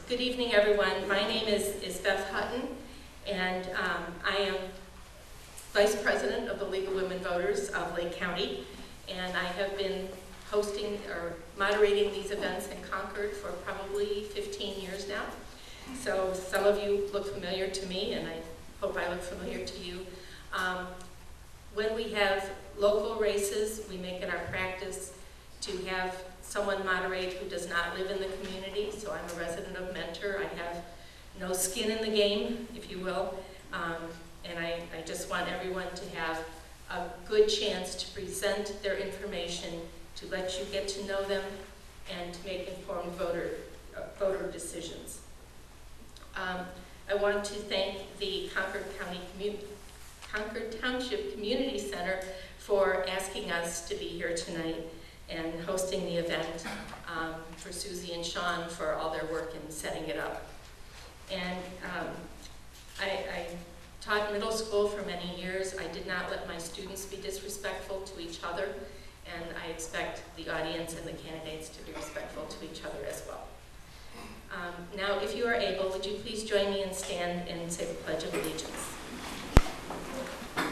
Good evening, everyone. My name is Beth Hutton, and I am Vice President of the League of Women Voters of Lake County, and I have been hosting or moderating these events in Concord for probably 15 years now. So some of you look familiar to me, and I hope I look familiar to you. When we have local races, we make it our practice to have someone moderate who does not live in the community. So I'm a resident of Mentor. I have no skin in the game, if you will. And I just want everyone to have a good chance to present their information, to let you get to know them, and to make informed voter decisions. I want to thank the Concord Township Community Center for asking us to be here tonight and hosting the event, for Susie and Sean for all their work in setting it up. And I taught middle school for many years. I did not let my students be disrespectful to each other, and I expect the audience and the candidates to be respectful to each other as well. Now, if you are able, would you please join me and stand and say the Pledge of Allegiance? I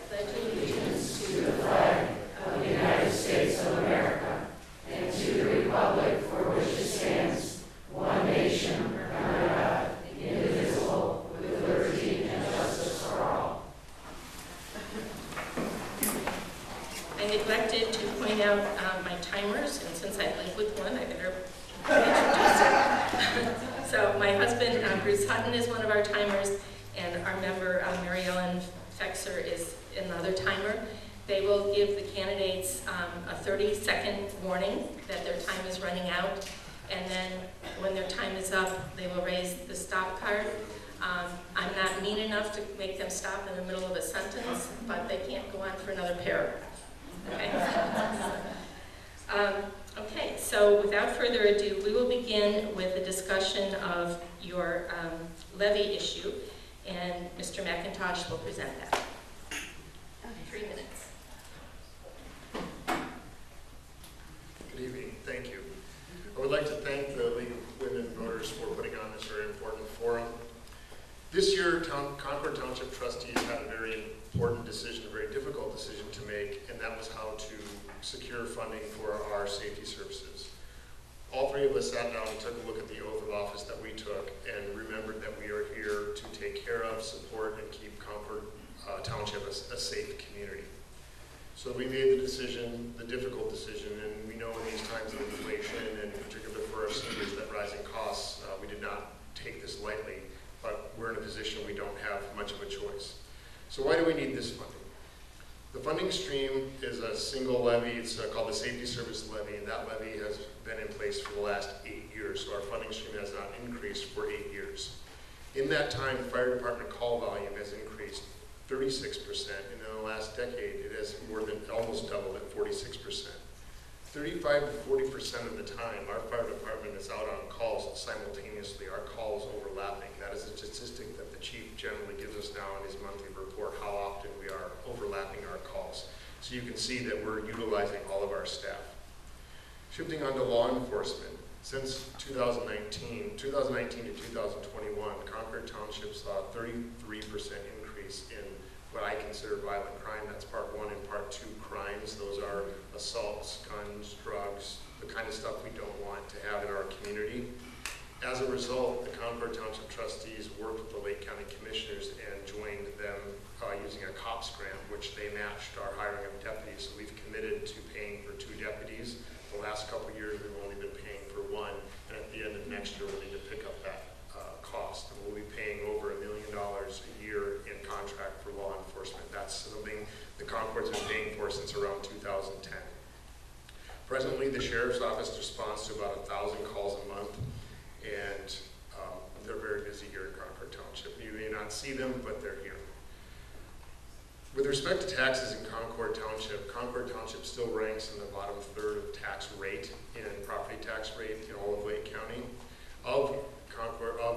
pledge allegiance to the flag of the United States of America and to the republic for which it stands, one nation, under God, indivisible, with liberty and justice for all. I neglected to point out my timers, and since I live with one, I better introduce it. So my husband, Bruce Hutton, is one of our timers, and our member, Mary Ellen Fexer, is another timer. They will give the candidates a 30-second warning that their time is running out, and then when their time is up, they will raise the stop card. I'm not mean enough to make them stop in the middle of a sentence, but they can't go on for another paragraph. Okay? Okay, so without further ado, we will begin with a discussion of your levy issue, and Mr. McIntosh will present that. 3 minutes. Good evening, thank you. I would like to thank the League of Women Voters for putting on this very important forum. This year, Concord Township trustees had a very important decision, a very difficult decision to make, and that was how to secure funding for our safety services. All three of us sat down and took a look at the oath of office that we took and remembered that we are here to take care of, support, and keep Concord Township a safe community. So we made the decision, the difficult decision, and we know in these times of inflation, and particularly for our seniors, that rising costs, we did not take this lightly, but we're in a position we don't have much of a choice. So why do we need this funding? The funding stream is a single levy. It's called the Safety Service Levy, and that levy has been in place for the last 8 years. So our funding stream has not increased for 8 years. In that time, fire department call volume has increased 36%, and in the last decade, it has more than almost doubled at 46%. 35 to 40% of the time, our fire department is out on calls simultaneously. Our calls overlapping. That is a statistic that the chief generally gives us now in his monthly report, how often we are overlapping our calls. So you can see that we're utilizing all of our staff. Shifting on to law enforcement, since 2019 to 2021, Concord Township saw a 33% increase in what I consider violent crime. That's part 1 and part 2 crimes. Those are assaults, guns, drugs, the kind of stuff we don't want to have in our community. As a result, the Concord Township trustees worked with the Lake County Commissioners and joined them using a COPS grant, which they matched our hiring of deputies. So we've committed to paying for 2 deputies. The last couple of years, we've only been paying for 1, and at the end of next year, we'll need to pick up that cost. And we'll be paying over $1 million a year in contract for law enforcement. That's something the Concord's been paying for since around 2010. Presently, the Sheriff's Office responds to about 1,000 calls a month, and they're very busy here in Concord Township. You may not see them, but they're here. With respect to taxes in Concord Township still ranks in the bottom third of tax rate in property tax rate in all of Lake County. Of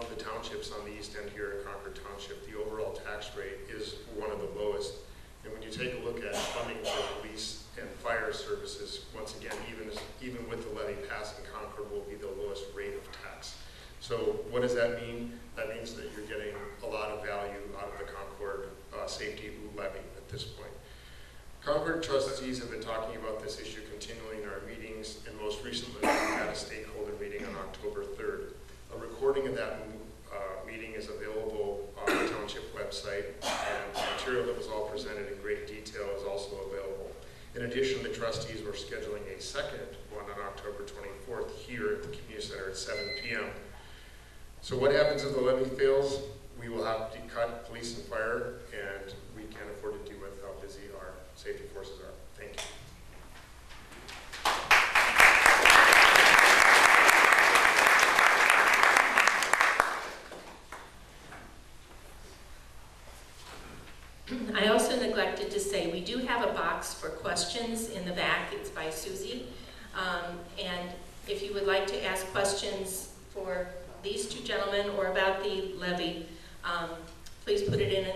the townships on the east end here in Concord Township, the overall tax rate is one of the lowest. And when you take a look at funding for police and fire services, once again, even with the levy passing, Concord will be the So what does that mean? That means that you're getting a lot of value out of the Concord safety levy at this point. Concord trustees have been talking about this issue continually in our meetings, and most recently we had a stakeholder meeting on October 3rd. A recording of that meeting is available on the township website, and the material that was all presented in great detail is also available. In addition, the trustees were scheduling a second one on October 24th here at the community center at 7 p.m. So what happens if the levy fails? We will have to cut police and fire, and we can't afford to do with how busy our safety forces are. Thank you. I also neglected to say we do have a box for questions in the back. It's by Susie. And if you would like to ask questions for these two gentlemen or about the levy, please put it in,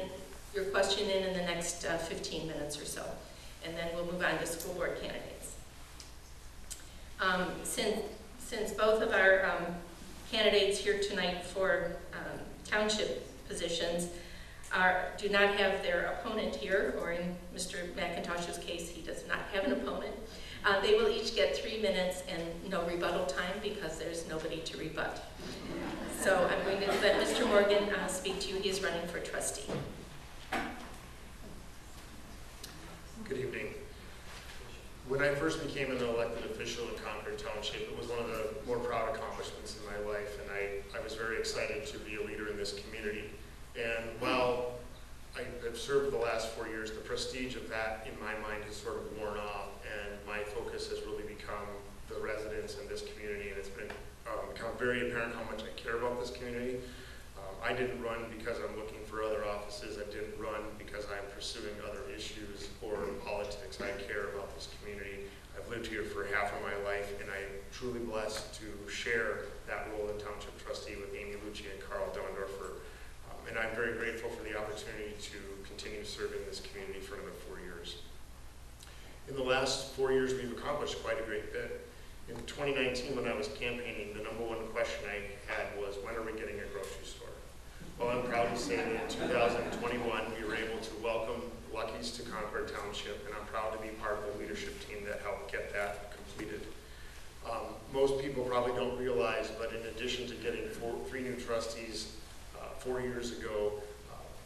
your question in the next 15 minutes or so. And then we'll move on to school board candidates. Since both of our candidates here tonight for township positions do not have their opponent here, or in Mr. McIntosh's case, he does not have an opponent, they will each get 3 minutes and no rebuttal time because there's nobody to rebut. So I'm going to let Mr. Morgan speak to you. He is running for trustee. Good evening. When I first became an elected official in Concord Township, it was one of the more proud accomplishments in my life, and I was very excited to be a leader in this community. And while I have served the last 4 years, the prestige of that in my mind has sort of worn off, and my focus has really become the residents in this community, and it's become very apparent how much I care about this community. I didn't run because I'm looking for other offices. I didn't run because I'm pursuing other issues or politics. I care about this community. I've lived here for half of my life, and I'm truly blessed to share that role in Township Trustee with Amy Lucci and Carl Dondorfer. And I'm very grateful for the opportunity to continue serving this community for another 4 years. In the last 4 years, we've accomplished quite a great bit. In 2019, when I was campaigning, the #1 question I had was, when are we getting a grocery store? Well, I'm proud to say that in 2021, we were able to welcome Lucky's to Concord Township, and I'm proud to be part of the leadership team that helped get that completed. Most people probably don't realize, but in addition to getting 3 new trustees 4 years ago,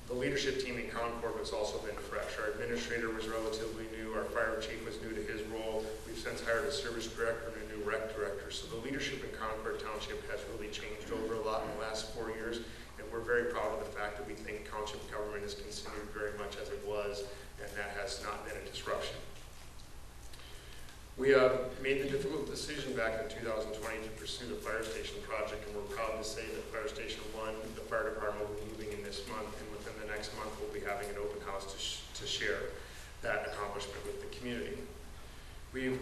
the leadership team in Concord has also been fresh. Our administrator was relatively new. Our fire chief was new to his role. We've since hired a service director and a new rec director. So the leadership in Concord Township has really changed over a lot in the last 4 years. And we're very proud of the fact that we think township government is continued very much as it was, and that has not been a disruption. We made the difficult decision back in 2020 to pursue the fire station project, and we're proud to say that Fire Station 1, the fire department, will be moving in this month, and within the next month we'll be having an open house to share that accomplishment with the community. We've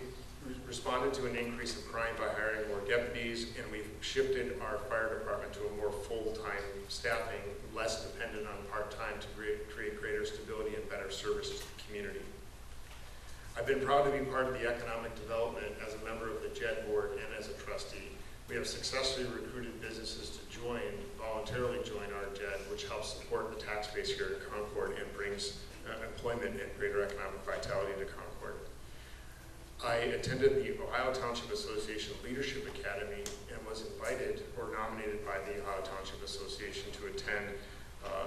responded to an increase in crime by hiring more deputies, and we've shifted our fire department to a more full-time staffing, less dependent on part-time to create greater stability and better service to the community. I've been proud to be part of the economic development as a member of the JED board and as a trustee. We have successfully recruited businesses to voluntarily join our JED, which helps support the tax base here at Concord and brings employment and greater economic vitality to Concord. I attended the Ohio Township Association Leadership Academy and was invited or nominated by the Ohio Township Association to attend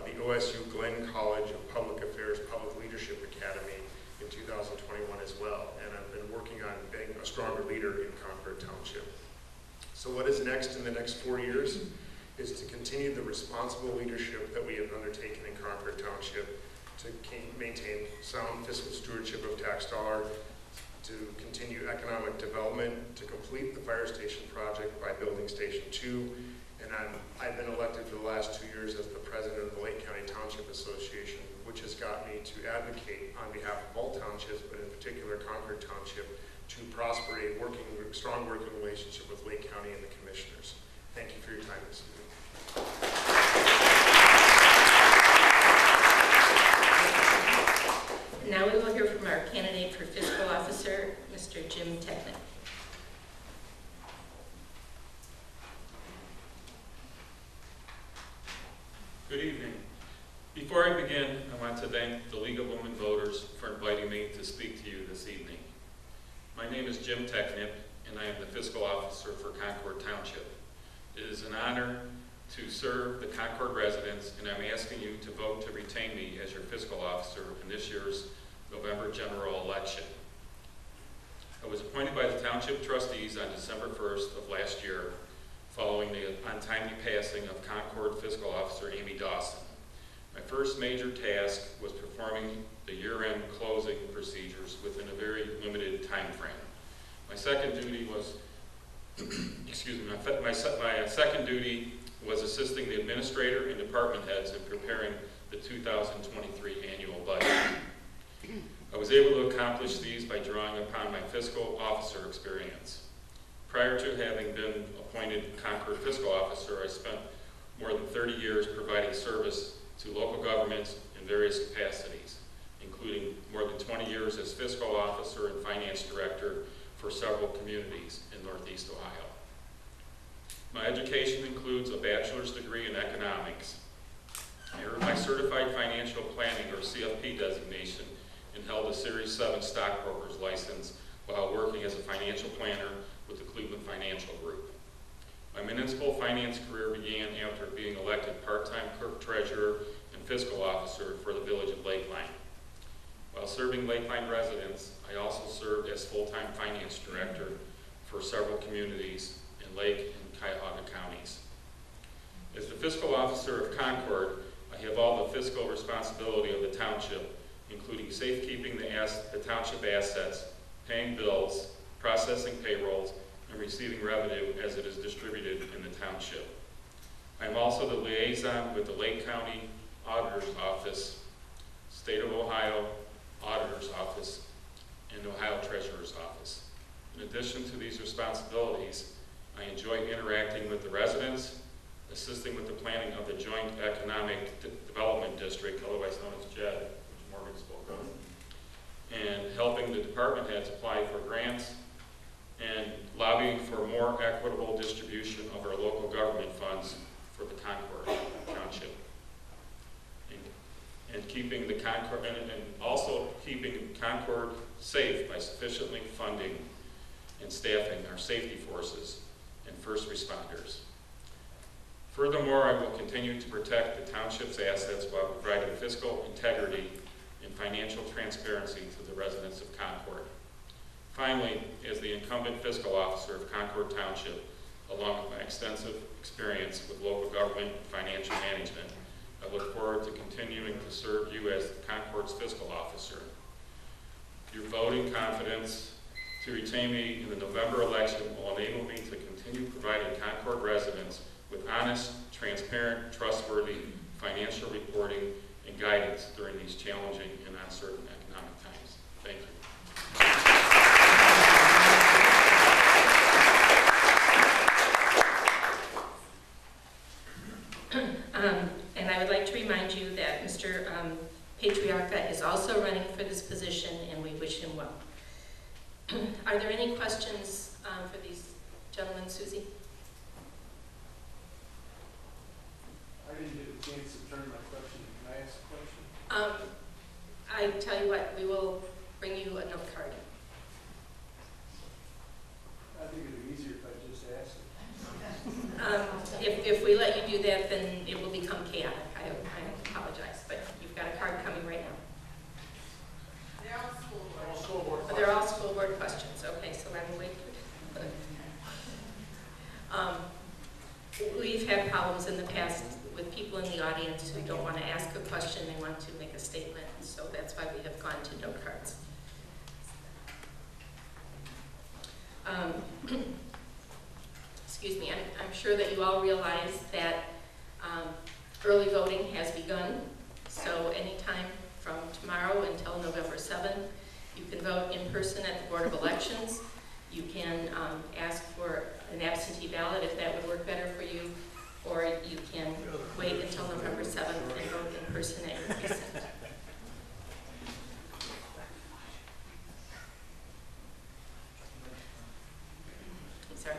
the OSU Glenn College of Public Affairs Public Leadership Academy in 2021 as well, and I've been working on being a stronger leader in Concord Township. So what is next in the next 4 years is to continue the responsible leadership that we have undertaken in Concord Township, to maintain sound fiscal stewardship of tax dollar, to continue economic development, to complete the fire station project by building Station 2, and I've been elected for the last 2 years as the president of the Lake County Township Association, which has got me to advocate on behalf of all townships, but in particular Concord Township, to prosper a strong working relationship with Lake County and the commissioners. Thank you for your time this evening. Now we will hear from our candidate for fiscal officer, Mr. Jim Technic. Before I begin, I want to thank the League of Women Voters for inviting me to speak to you this evening. My name is Jim Technip, and I am the Fiscal Officer for Concord Township. It is an honor to serve the Concord residents, and I'm asking you to vote to retain me as your Fiscal Officer in this year's November general election. I was appointed by the Township trustees on December 1st of last year, following the untimely passing of Concord Fiscal Officer Amy Dawson. My first major task was performing the year-end closing procedures within a very limited time frame. My second duty was, my second duty was assisting the administrator and department heads in preparing the 2023 annual budget. I was able to accomplish these by drawing upon my fiscal officer experience. Prior to having been appointed Concord Fiscal Officer, I spent more than 30 years providing service to local governments in various capacities, including more than 20 years as Fiscal Officer and Finance Director for several communities in Northeast Ohio. My education includes a bachelor's degree in economics. I earned my Certified Financial Planning, or CFP designation, and held a Series 7 stockbroker's license while working as a financial planner with the Cleveland Financial Group. My municipal finance career began after being elected part-time clerk treasurer and fiscal officer for the village of Lakeline. While serving Lakeline residents, I also served as full-time finance director for several communities in Lake and Cuyahoga counties. As the fiscal officer of Concord, I have all the fiscal responsibility of the township, including safekeeping the township assets, paying bills, processing payrolls, and receiving revenue as it is distributed in the township. I am also the liaison with the Lake County Auditor's Office, State of Ohio Auditor's Office, and Ohio Treasurer's Office. In addition to these responsibilities, I enjoy interacting with the residents, assisting with the planning of the Joint Economic Development District, otherwise known as JED, which Morgan spoke of, and helping the department heads apply for grants and lobbying for more equitable distribution of our local government funds for the Concord Township. And keeping the Concord, and also keeping Concord safe by sufficiently funding and staffing our safety forces and first responders. Furthermore, I will continue to protect the township's assets while providing fiscal integrity and financial transparency to the residents of Concord. Finally, as the incumbent fiscal officer of Concord Township, along with my extensive experience with local government and financial management, I look forward to continuing to serve you as Concord's fiscal officer. Your voting confidence to retain me in the November election will enable me to continue providing Concord residents with honest, transparent, trustworthy financial reporting and guidance during these challenging and uncertain economic times. Thank you. And I would like to remind you that Mr. Patriarca is also running for this position, and we wish him well. Are there any questions for these gentlemen, Susie? I didn't get a chance to turn my question. Can I ask a question? I tell you what, we will bring you a note card. I think it would be easier if I just asked it. If we let you do that, then it will become chaotic. I apologize, but you've got a card coming right now. They're all school board. Oh, they're all school board questions. Okay, so let me wait. We've had problems in the past with people in the audience who don't want to ask a question, they want to make a statement, so that's why we have gone to note cards. Excuse me, I'm sure that you all realize that early voting has begun, so anytime from tomorrow until November 7th, you can vote in person at the Board of Elections. You can ask for an absentee ballot if that would work better for you, or you can wait until November 7th and vote in person at your precinct. I'm sorry.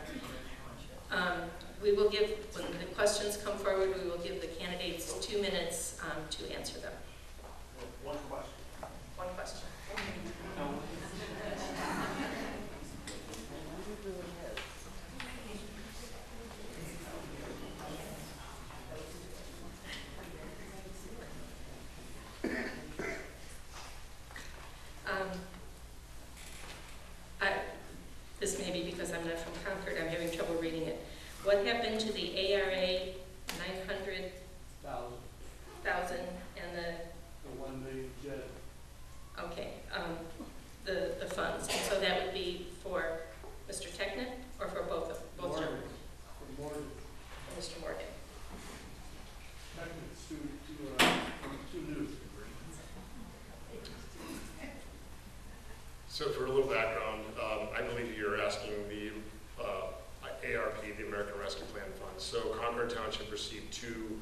we will give, when the questions come forward, we will give the candidates 2 minutes to answer them. One question. One question. No. This may be because I'm not from Concord, I'm having trouble reading it. What happened to the ARA 900,000 and The 1 million jet. okay, the funds? And so that would be for Mr. Technic or for both Morgan. gentlemen? For Morgan. Mr. Morgan. Technic's too new. So for a little background, I believe you're asking the ARP, the American Rescue Plan Fund. So Concord Township received two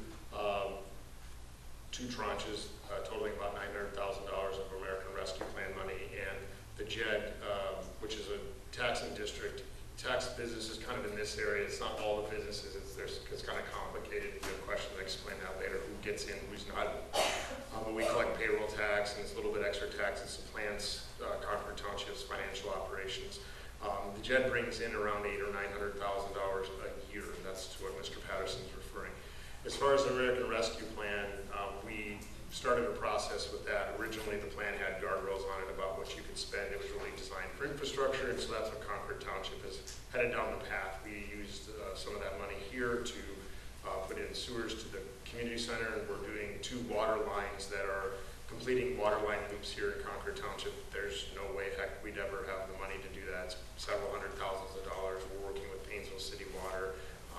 tranches totaling about $900,000 of American Rescue Plan money, and the JED, which is a taxing district, tax businesses kind of in this area. It's not all the businesses. It's kind of complicated. If you have questions, I explain that later. Who gets in, who's not. But we collect payroll tax, and it's a little bit extra tax. It supplants Concord Township's financial operations. The JED brings in around $800,000 or $900,000 a year. That's to what Mr. Patterson's referring. As far as the American Rescue Plan, we started a process with that. Originally, the plan had guardrails on it about what you could spend. It was really designed for infrastructure, and so that's what Concord Township is headed down the path. We used some of that money here to put in sewers to the community center, and we're doing 2 water lines that are completing water line loops here in Concord Township. There's no way, heck, we'd ever have the money to do that. It's several hundred thousands of dollars. We're working with Painesville City Water.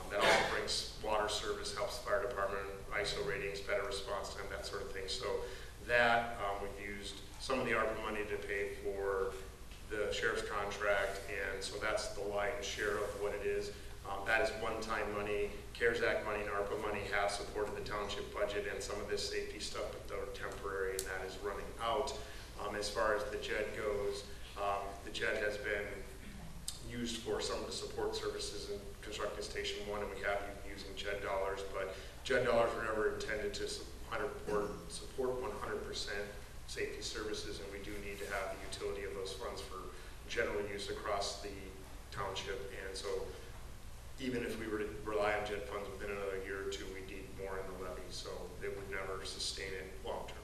That also brings water service, helps fire department, ISO ratings, better response time, that sort of thing. So that we've used some of the ARPA money to pay for the sheriff's contract, and so that's the lion's share of what it is. That is one-time money. CARES Act money and ARPA money have supported the township budget and some of this safety stuff, but they're temporary, and that is running out. As far as the JED goes, the JED has been used for some of the support services in constructing Station 1, and we have been using JED dollars, but JED dollars were never intended to support 100% safety services, and we do need to have the utility of those funds for general use across the township. And so even if we were to rely on JED funds within another year or two, we need more in the levy, so it would never sustain it long term.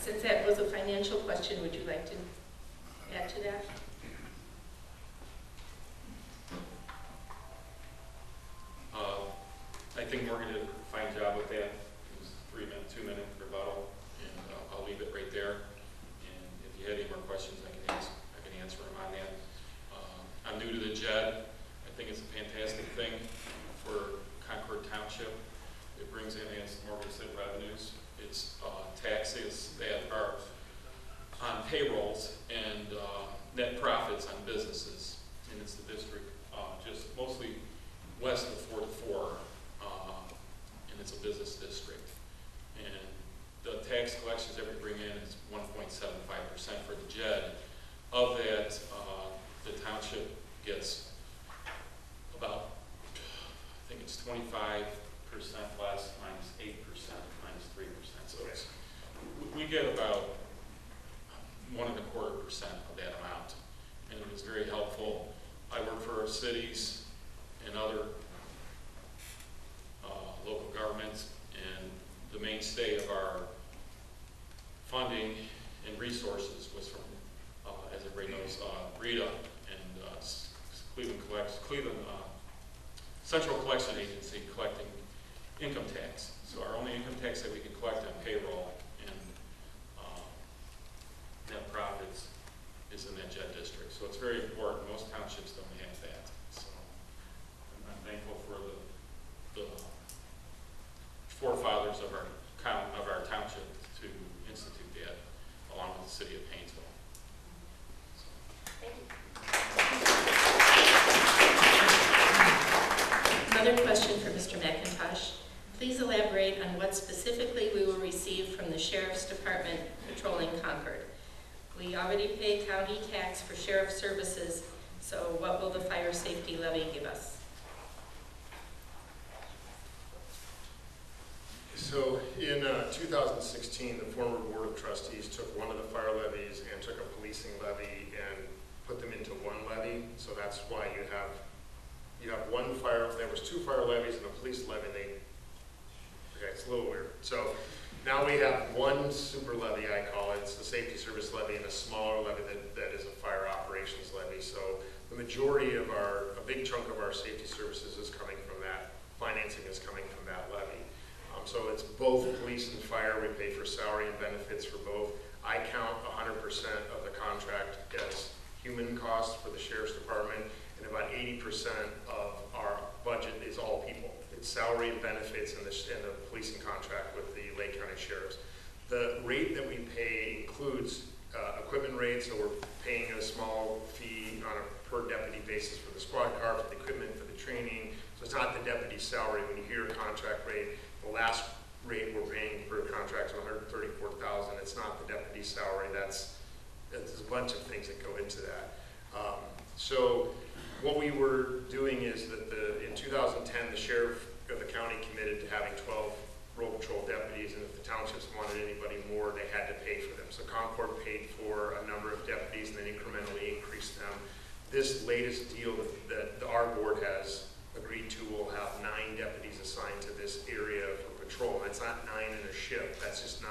Since that was a financial question, would you like to add to that? I think Morgan did a fine job with that. It was a 2-minute rebuttal, and I'll leave it right there. And if you had any more questions, I can answer them on that. I'm new to the JED. I think it's a fantastic thing for Concord Township. It brings in, as Morgan said, revenues. It's taxes that are on payrolls and net profits on businesses. And it's the district just mostly west of 44, and it's a business district. And the tax collections that we bring in is 1.75% for the JED. Of that, the township gets about, I think it's 25% less minus 8% minus 3%. So it's, we get about 1.25% of that amount, and it was very helpful. I work for cities and other local governments, and the mainstay of our funding and resources was from, as everybody knows, RETA and Cleveland Central Collection Agency collecting income tax. So our only income tax that we can collect on payroll and net profits is in that JED district. So it's very important. Most townships don't have that. So I'm thankful for the forefathers of our township to institute that, along with the city of Painesville. Another question for Mr. McIntosh. Please elaborate on what specifically we will receive from the Sheriff's Department patrolling Concord. We we already pay county tax for sheriff services, so what will the fire safety levy give us? So in 2016, the former Board of Trustees took one of the fire levies and took a policing levy and put them into one levy. So that's why you have one fire, there was two fire levies and a police levy. Okay, it's a little weird. So now we have one super levy, I call it. It's the safety service levy, and a smaller levy that is a fire operations levy. So the majority of a big chunk of our safety services is coming from that. Financing is coming from that levy. So it's both police and fire. We pay for salary and benefits for both. I count 100% of the contract as human costs for the sheriff's department, and about 80% of our budget is all people. It's salary and benefits and the policing contract with the Lake County Sheriffs. The rate that we pay includes equipment rates, so we're paying a small fee on a per deputy basis for the squad car, for the equipment, for the training. So it's not the deputy's salary. When you hear a contract rate, the last rate we're paying for a contract is $134,000. It's not the deputy's salary. There's a bunch of things that go into that. So what we were doing is that in 2010, the sheriff of the county committed to having 12 road patrol deputies, and if the townships wanted anybody more, they had to pay for them. So Concord paid for a number of deputies and then incrementally increased them. This latest deal that our board has agreed to will have 9 deputies assigned to this area for patrol. That's not 9 in a shift, that's just 9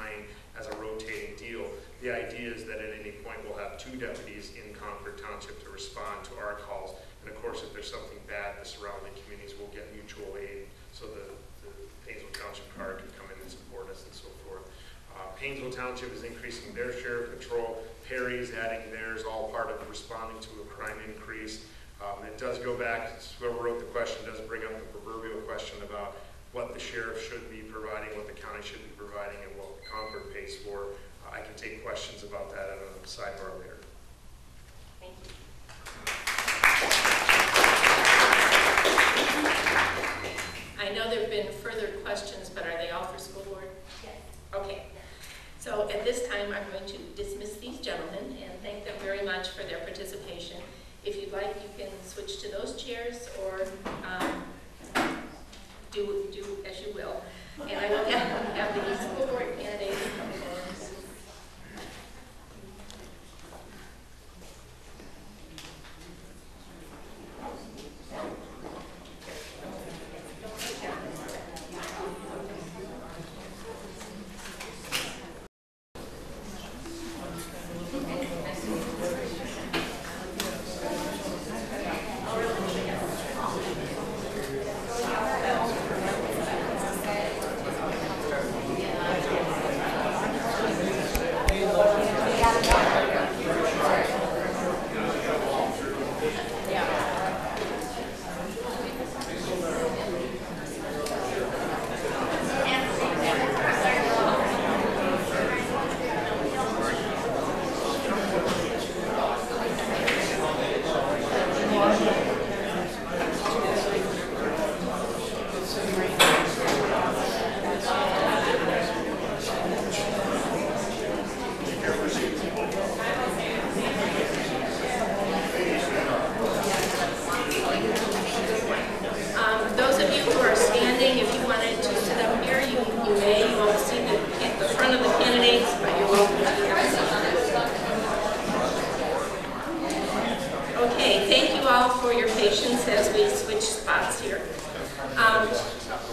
as a rotating deal. The idea is that at any point we'll have 2 deputies in Concord Township to respond to our calls. And of course, if there's something bad, the surrounding communities will get mutual aid, so the Painesville Township Guard can come in and support us and so forth. Painesville Township is increasing their share of patrol. Perry's adding theirs, all part of responding to a crime increase. It does go back, whoever wrote the question does bring up the proverbial question about what the sheriff should be providing, what the county should be providing, and what Concord pays for. I can take questions about that at a sidebar later. Thank you. I know there have been further questions, but are they all for school board? Yes. Okay. So at this time, I'm going to dismiss these gentlemen and thank them very much for their participation. If you'd like, you can switch to those chairs or do as you will. And I will have the school board candidates come forward.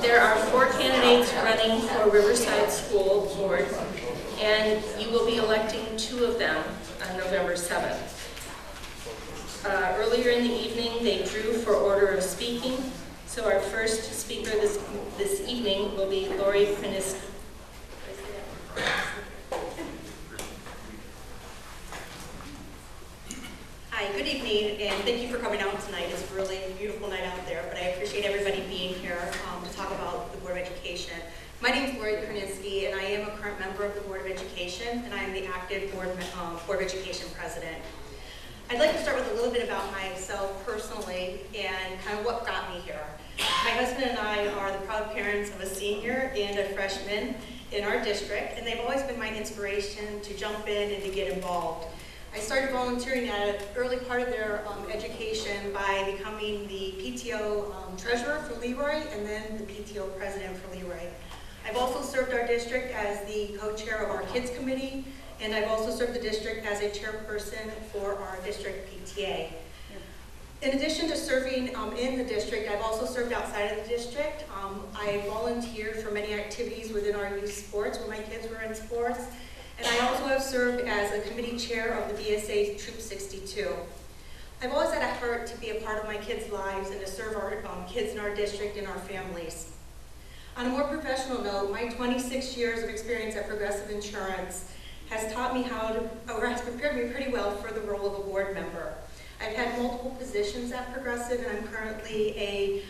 There are 4 candidates running for Riverside School Board, and you will be electing 2 of them on November 7th. Earlier in the evening, they drew for order of speaking, so our first speaker this evening will be Lori Priniski. Hi, good evening, and thank you for coming out tonight. It's a really beautiful night out there, but I appreciate everybody being here to talk about the Board of Education. My name is Lori Priniski, and I am a current member of the Board of Education, and I am the active Board of Education President. I'd like to start with a little bit about myself personally and kind of what got me here. My husband and I are the proud parents of a senior and a freshman in our district, and they've always been my inspiration to jump in and to get involved. I started volunteering at an early part of their education by becoming the PTO treasurer for Leroy and then the PTO president for Leroy. I've also served our district as the co-chair of our kids committee, and I've also served the district as a chairperson for our district PTA. In addition to serving in the district, I've also served outside of the district. I volunteered for many activities within our youth sports when my kids were in sports. And I also have served as a committee chair of the BSA Troop 62. I've always had a heart to be a part of my kids' lives and to serve our kids in our district and our families. On a more professional note, my 26 years of experience at Progressive Insurance has taught me has prepared me pretty well for the role of a board member. I've had multiple positions at Progressive, and I'm currently a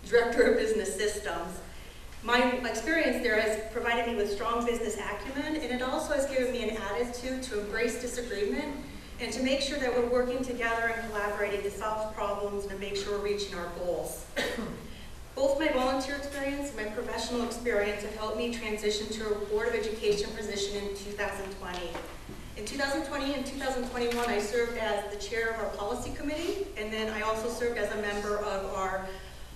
director of business systems. My experience there has provided me with strong business acumen, and it also has given me an attitude to embrace disagreement and to make sure that we're working together and collaborating to solve problems and to make sure we're reaching our goals. Both my volunteer experience and my professional experience have helped me transition to a Board of Education position in 2020. In 2020 and 2021, I served as the chair of our policy committee, and then I also served as a member of our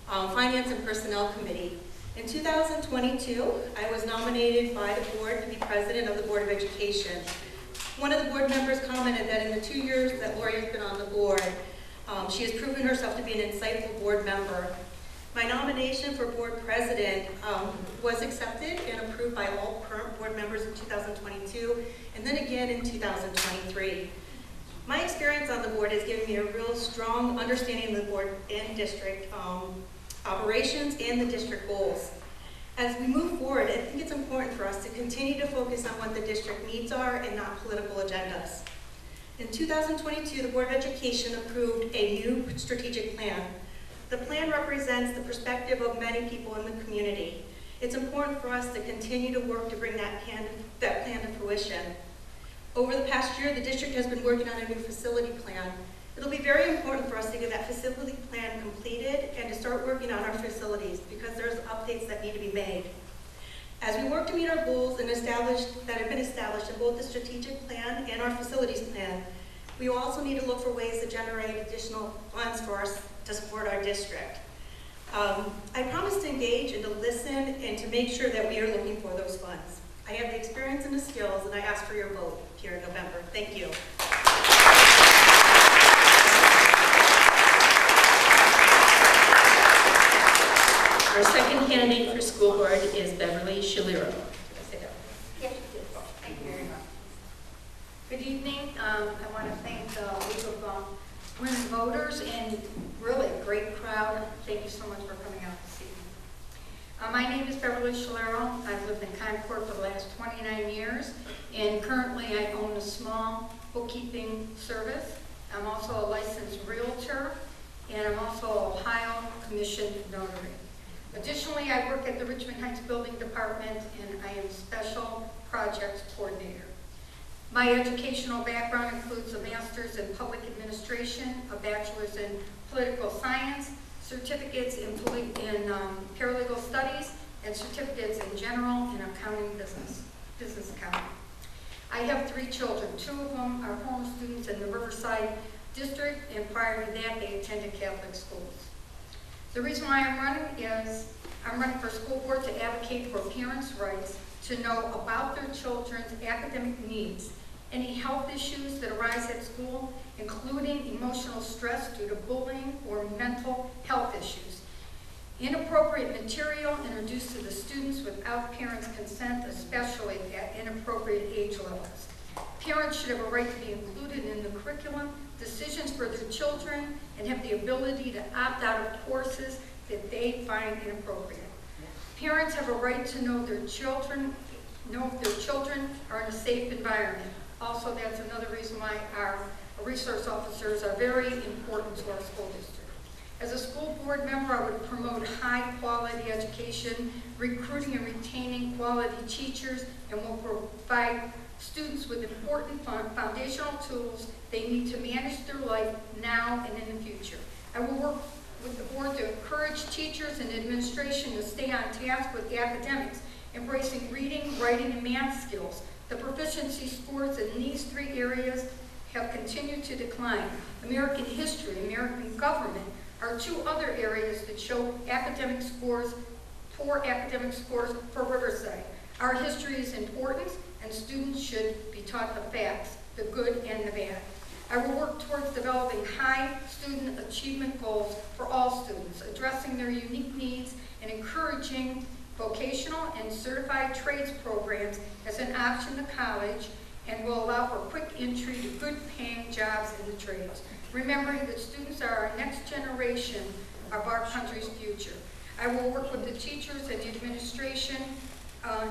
finance and personnel committee. In 2022, I was nominated by the board to be president of the Board of Education. One of the board members commented that in the 2 years that Lori has been on the board, she has proven herself to be an insightful board member. My nomination for board president was accepted and approved by all current board members in 2022, and then again in 2023. My experience on the board has given me a real strong understanding of the board and district operations and the district goals. As we move forward, I think it's important for us to continue to focus on what the district needs are and not political agendas. In 2022, the Board of Education approved a new strategic plan. The plan represents the perspective of many people in the community. It's important for us to continue to work to bring that plan to fruition. Over the past year, the district has been working on a new facility plan. It'll be very important for us to get that facility plan completed and to start working on our facilities because there's updates that need to be made. As we work to meet our goals that have been established in both the strategic plan and our facilities plan, we will also need to look for ways to generate additional funds to support our district. I promise to engage and to listen and to make sure that we are looking for those funds. I have the experience and the skills, and I ask for your vote here in November. Thank you. Our second candidate for school board is Beverly Shaliro. Yes, thank you very much. Good evening. I want to thank the League of Women Voters and really a great crowd. Thank you so much for coming out this evening. My name is Beverly Shaliro. I've lived in Concord for the last 29 years, and currently I own a small bookkeeping service. I'm also a licensed realtor, and I'm also an Ohio commissioned notary. Additionally, I work at the Richmond Heights Building Department, and I am Special Projects Coordinator. My educational background includes a master's in public administration, a bachelor's in political science, certificates in paralegal studies, and certificates in general and accounting business accounting. I have 3 children. 2 of them are home students in the Riverside district, and prior to that, they attended Catholic schools. The reason why I'm running is I'm running for school board to advocate for parents' rights to know about their children's academic needs, any health issues that arise at school, including emotional stress due to bullying or mental health issues, inappropriate material introduced to the students without parents' consent, especially at inappropriate age levels. Parents should have a right to be included in the curriculum, decisions for their children, and have the ability to opt out of courses that they find inappropriate. Parents have a right to know if their children are in a safe environment. Also, that's another reason why our resource officers are very important to our school district. As a school board member, I would promote high quality education, recruiting and retaining quality teachers, and will provide students with important foundational tools they need to manage their life now and in the future. I will work with the board to encourage teachers and administration to stay on task with academics, embracing reading, writing, and math skills. The proficiency scores in these 3 areas have continued to decline. American history, American government are two other areas that show academic scores, poor academic scores for Riverside. Our history is important, and students should be taught the facts, the good and the bad. I will work towards developing high student achievement goals for all students, addressing their unique needs and encouraging vocational and certified trades programs as an option to college, and will allow for quick entry to good paying jobs in the trades. Remembering that students are our next generation of our country's future. I will work with the teachers and the administration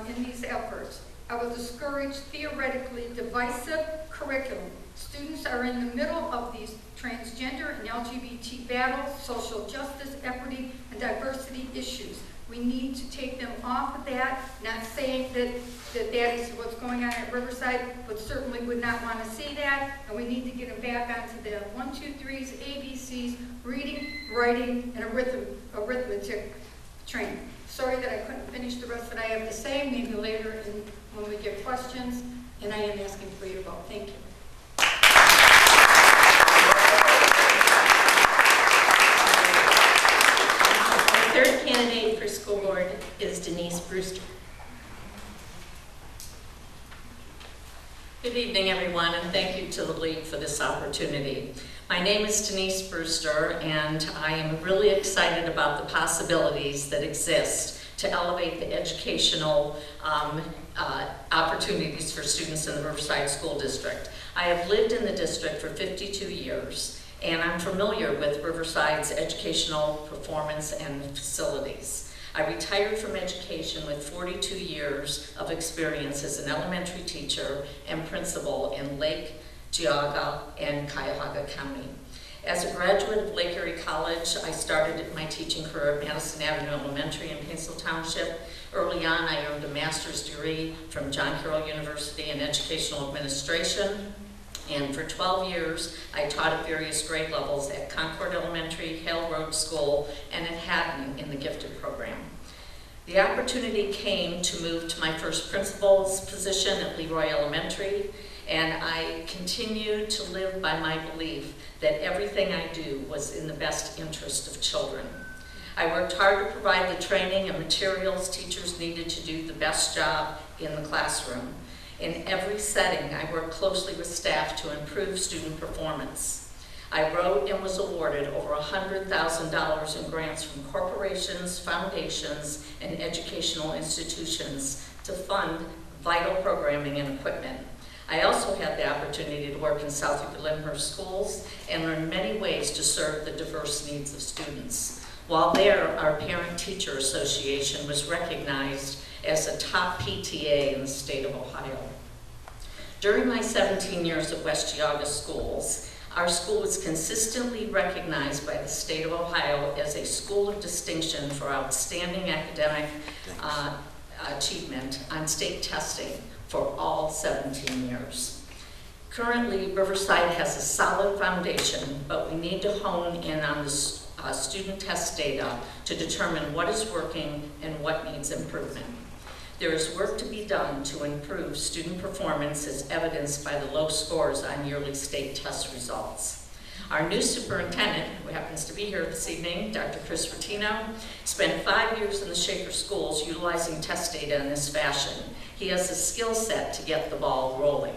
in these efforts. I will discourage theoretically divisive curriculum. Students are in the middle of these transgender and LGBT battles, social justice, equity, and diversity issues. We need to take them off of that, not saying that is what's going on at Riverside, but certainly would not want to see that, and we need to get them back onto the 1, 2, 3s, ABCs, reading, writing, and arithmetic training. Sorry that I couldn't finish the rest that I have to say, maybe later when we get questions, and I am asking for your vote. Thank you. The third candidate for school board is Denise Brewster. Good evening, everyone, and thank you to the League for this opportunity. My name is Denise Brewster, and I am really excited about the possibilities that exist to elevate the educational opportunities for students in the Riverside School District. I have lived in the district for 52 years, and I'm familiar with Riverside's educational performance and facilities. I retired from education with 42 years of experience as an elementary teacher and principal in Lake, Geauga, and Cuyahoga County. As a graduate of Lake Erie College, I started my teaching career at Madison Avenue Elementary in Painesville Township. Early on, I earned a master's degree from John Carroll University in Educational Administration. And for 12 years, I taught at various grade levels at Concord Elementary, Hale Road School, and at Haddon in the gifted program. The opportunity came to move to my first principal's position at Leroy Elementary, and I continued to live by my belief that everything I do was in the best interest of children. I worked hard to provide the training and materials teachers needed to do the best job in the classroom. In every setting, I worked closely with staff to improve student performance. I wrote and was awarded over $100,000 in grants from corporations, foundations, and educational institutions to fund vital programming and equipment. I also had the opportunity to work in Southie Lyndhurst schools and learn many ways to serve the diverse needs of students. While there, our Parent-Teacher Association was recognized as a top PTA in the state of Ohio. During my 17 years at West Geauga schools, our school was consistently recognized by the state of Ohio as a school of distinction for outstanding academic achievement on state testing for all 17 years. Currently, Riverside has a solid foundation, but we need to hone in on the student test data to determine what is working and what needs improvement. There is work to be done to improve student performance as evidenced by the low scores on yearly state test results. Our new superintendent, who happens to be here this evening, Dr. Chris Rotino, spent 5 years in the Shaker schools utilizing test data in this fashion. He has a skill set to get the ball rolling.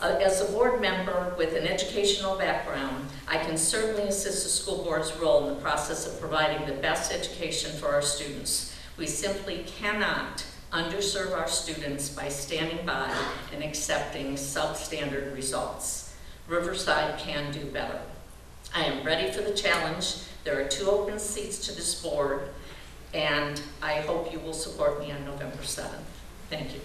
As a board member with an educational background, I can certainly assist the school board's role in the process of providing the best education for our students. We simply cannot underserve our students by standing by and accepting substandard results. Riverside can do better. I am ready for the challenge. There are 2 open seats to this board, and I hope you will support me on November 7th. Thank you.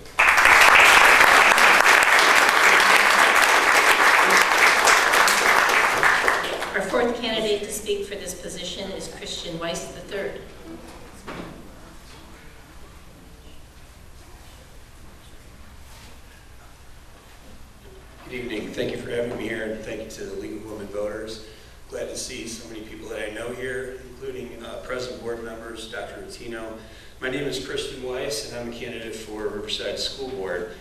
Our fourth candidate to speak for this position is Christian Weiss III. Good evening. Thank you for having me here, and thank you to the League of Women Voters. Glad to see so many people that I know here, including present board members, Dr. Rotino. My name is Christian Weiss, and I'm a candidate for Riverside School Board.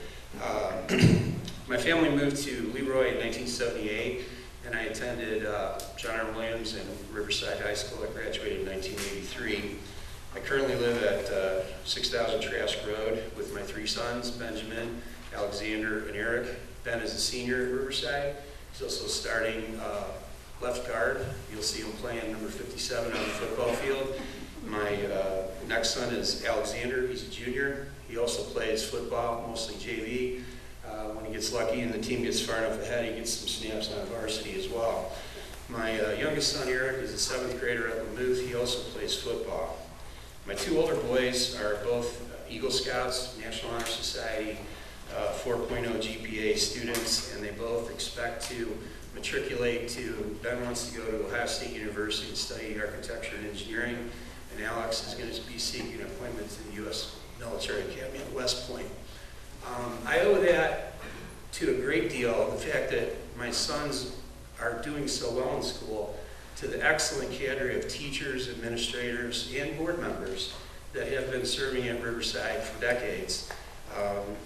My family moved to Leroy in 1978, and I attended John R. Williams and Riverside High School. I graduated in 1983. I currently live at 6000 Trask Road with my 3 sons, Benjamin, Alexander, and Eric. Ben is a senior at Riverside. He's also starting left guard. You'll see him playing number 57 on the football field. My next son is Alexander. He's a junior. He also plays football, mostly JV. When he gets lucky and the team gets far enough ahead, he gets some snaps on varsity as well. My youngest son, Eric, is a 7th grader at Lamuth. He also plays football. My 2 older boys are both Eagle Scouts, National Honor Society, 4.0 GPA students, and they both expect to matriculate to, Ben wants to go to Ohio State University and study architecture and engineering, and Alex is going to be seeking an appointment to the U.S. Military Academy at West Point. I owe that to a great deal, the fact that my sons are doing so well in school, to the excellent cadre of teachers, administrators, and board members that have been serving at Riverside for decades.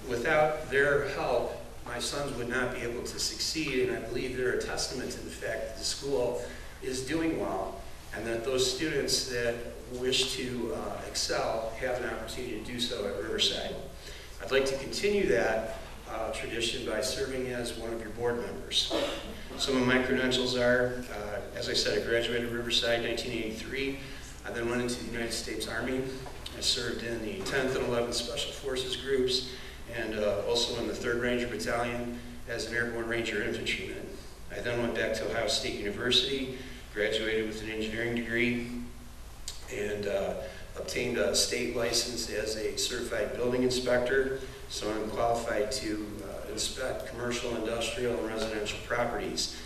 Without their help, my sons would not be able to succeed, and I believe they're a testament to the fact that the school is doing well, and that those students that wish to excel have an opportunity to do so at Riverside. I'd like to continue that tradition by serving as one of your board members. Some of my credentials are, as I said, I graduated Riverside in 1983. I then went into the United States Army. I served in the 10th and 11th Special Forces groups, and also in the 3rd Ranger Battalion as an Airborne Ranger Infantryman. I then went back to Ohio State University, graduated with an engineering degree, and obtained a state license as a certified building inspector, so I'm qualified to inspect commercial, industrial, and residential properties.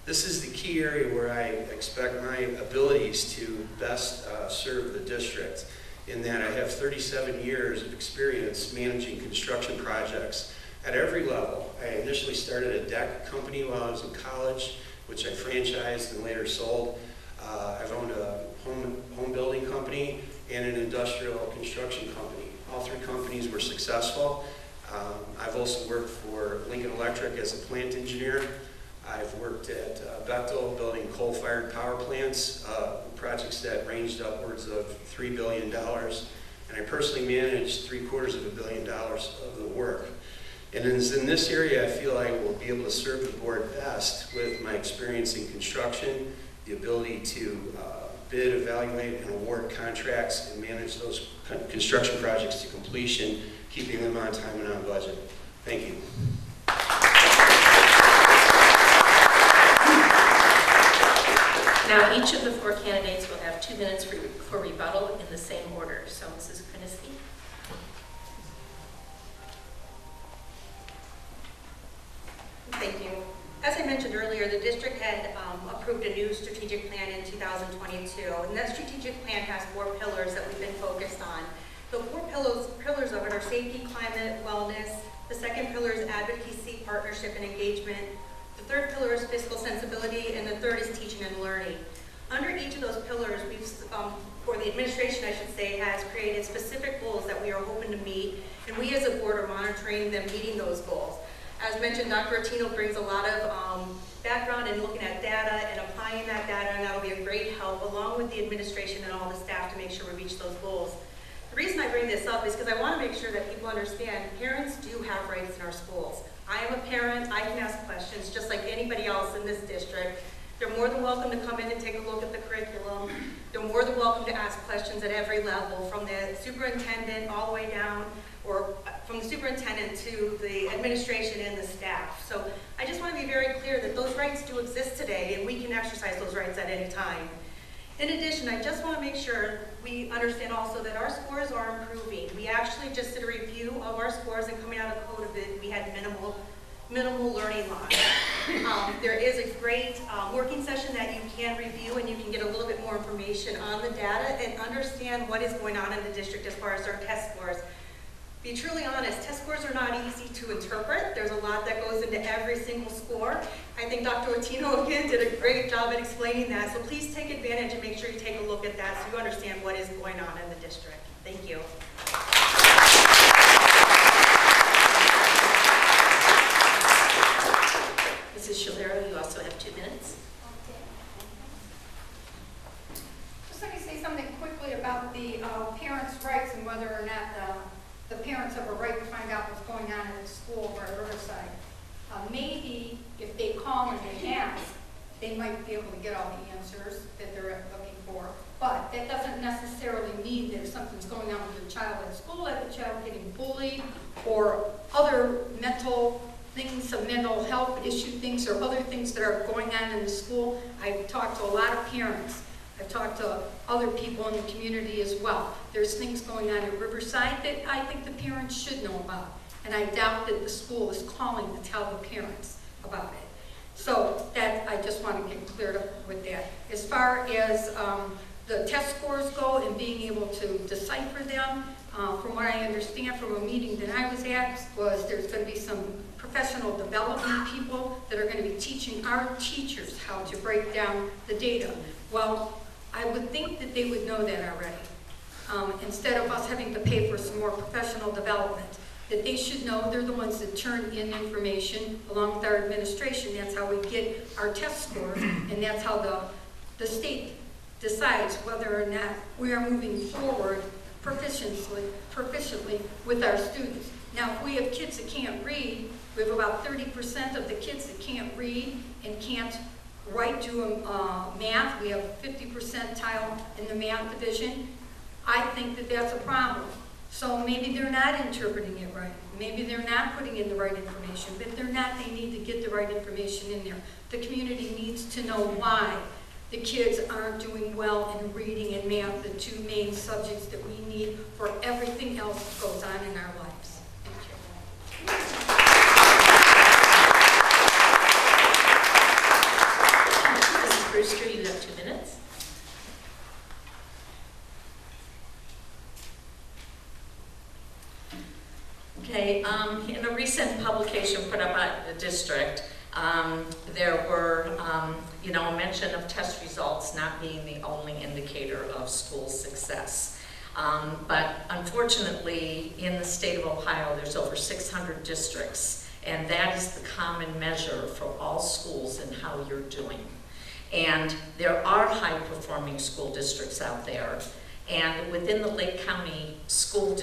This is the key area where I expect my abilities to best serve the district, in that I have 37 years of experience managing construction projects at every level. I initially started a deck company while I was in college, which I franchised and later sold. I've owned a home building company and an industrial construction company. All 3 companies were successful. I've also worked for Lincoln Electric as a plant engineer. I've worked at Bechtel building coal-fired power plants, projects that ranged upwards of $3 billion. And I personally managed $750 million of the work. And it's in this area I feel I will be able to serve the board best with my experience in construction, the ability to bid, evaluate, and award contracts and manage those construction projects to completion, keeping them on time and on budget. Thank you. Now, each of the 4 candidates will have 2 minutes for rebuttal in the same order. So, Mrs. Kroniski. Thank you. As I mentioned earlier, the district had approved a new strategic plan in 2022, and that strategic plan has 4 pillars that we've been focused on. The 4 pillars of it are safety, climate, wellness. The second pillar is advocacy, partnership, and engagement. The third pillar is fiscal sensibility, and the third is teaching and learning. Under each of those pillars, we've, or the administration, I should say, has created specific goals that we are hoping to meet, and we as a board are monitoring them meeting those goals. As mentioned, Dr. Attino brings a lot of background in looking at data and applying that data, and that'll be a great help, along with the administration and all the staff, to make sure we reach those goals. The reason I bring this up is because I want to make sure that people understand parents do have rights in our schools. I am a parent, I can ask questions just like anybody else in this district. They're more than welcome to come in and take a look at the curriculum. They're more than welcome to ask questions at every level, from the superintendent all the way down, or from the superintendent to the administration and the staff. So I just want to be very clear that those rights do exist today, and we can exercise those rights at any time. In addition, I just want to make sure we understand also that our scores are improving. We actually just did a review of our scores, and coming out of COVID, we had minimal learning loss. There is a great working session that you can review, and you can get a little bit more information on the data and understand what is going on in the district as far as our test scores. Be truly honest, test scores are not easy to interpret. There's a lot that goes into every single score. I think Dr. Attino, again, did a great job at explaining that. So please take advantage and make sure you take a look at that so you understand what is going on in the district. Thank you. Mrs. Shalero, you also have 2 minutes. Just let me say something quickly about the parents' rights and whether or not the parents have a right to find out what's going on in the school or at Riverside. Maybe if they call and they ask, they might be able to get all the answers that they're looking for. But that doesn't necessarily mean that if something's going on with the child at school, like the child getting bullied, or other mental things, some mental health issue things, or other things that are going on in the school. I've talked to a lot of parents. I've talked to other people in the community as well. There's things going on at Riverside that I think the parents should know about. And I doubt that the school is calling to tell the parents about it. So that, I just want to get cleared up with that. As far as the test scores go and being able to decipher them, from what I understand from a meeting that I was at, was there's going to be some professional development people that are going to be teaching our teachers how to break down the data. Well, I would think that they would know that already. Instead of us having to pay for some more professional development, that they should know they're the ones that turn in information along with our administration. That's how we get our test scores, and that's how the state decides whether or not we are moving forward proficiently with our students. Now, if we have kids that can't read, we have about 30% of the kids that can't read and can't write to math. We have 50 percentile in the math division. I think that that's a problem. So maybe they're not interpreting it right. Maybe they're not putting in the right information. But if they're not, they need to get the right information in there. The community needs to know why the kids aren't doing well in reading and math, the 2 main subjects that we need for everything else that goes on in our lives. Thank you. Mrs. Brewster, you have 2 minutes. Okay, in a recent publication put up by the district, there were, a mention of test results not being the only indicator of school success. But unfortunately, in the state of Ohio, there's over 600 districts, and that is the common measure for all schools and how you're doing. And there are high-performing school districts out there, and within the Lake County school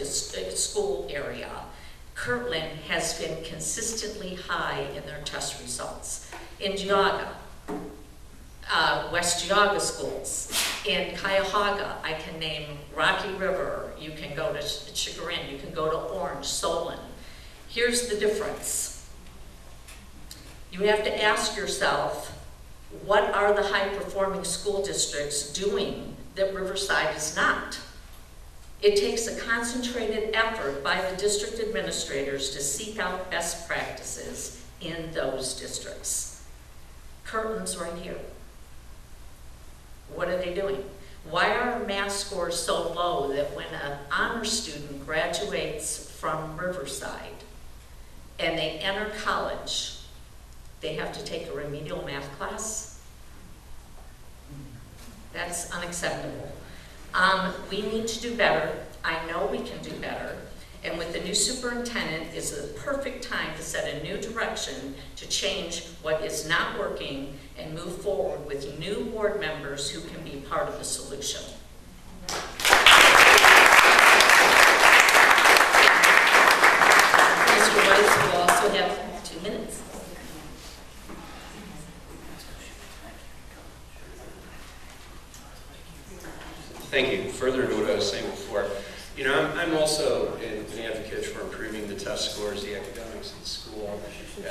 area, Kirtland has been consistently high in their test results. In Geauga, West Geauga schools. In Cuyahoga, I can name Rocky River, you can go to Chagrin, you can go to Orange, Solon. Here's the difference. You have to ask yourself, what are the high-performing school districts doing that Riverside is not? It takes a concentrated effort by the district administrators to seek out best practices in those districts. Kirtland's right here. What are they doing? Why are our math scores so low that when an honor student graduates from Riverside and they enter college, they have to take a remedial math class? That's unacceptable. We need to do better. I know we can do better. And with the new superintendent, is the perfect time to set a new direction to change what is not working and move forward with new board members who can be part of the solution. Mr. Weiss, you also have 2 minutes. Thank you. Further to what I was saying before, I'm also an advocate for improving the test scores, the academics in school,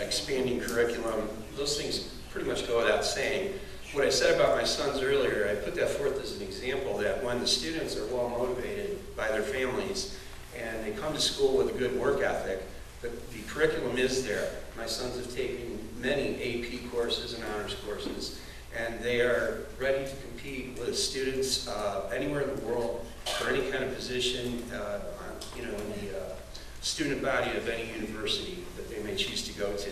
expanding curriculum. Those things pretty much go without saying. What I said about my sons earlier, I put that forth as an example that when the students are well motivated by their families and they come to school with a good work ethic, the curriculum is there. My sons have taken many AP courses and honors courses, and they are ready to compete with students anywhere in the world for any kind of position in the student body of any university that they may choose to go to.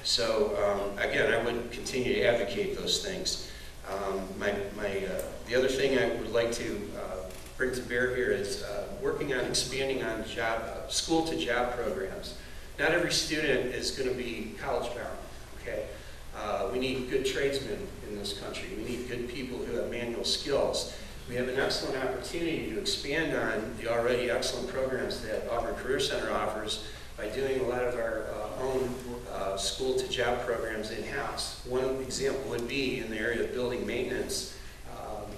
So again, I would continue to advocate those things. The other thing I would like to bring to bear here is working on expanding on school-to-job programs. Not every student is going to be college-bound, okay? We need good tradesmen in this country. We need good people who have manual skills. We have an excellent opportunity to expand on the already excellent programs that Auburn Career Center offers by doing a lot of our own school-to-job programs in-house. One example would be in the area of building maintenance.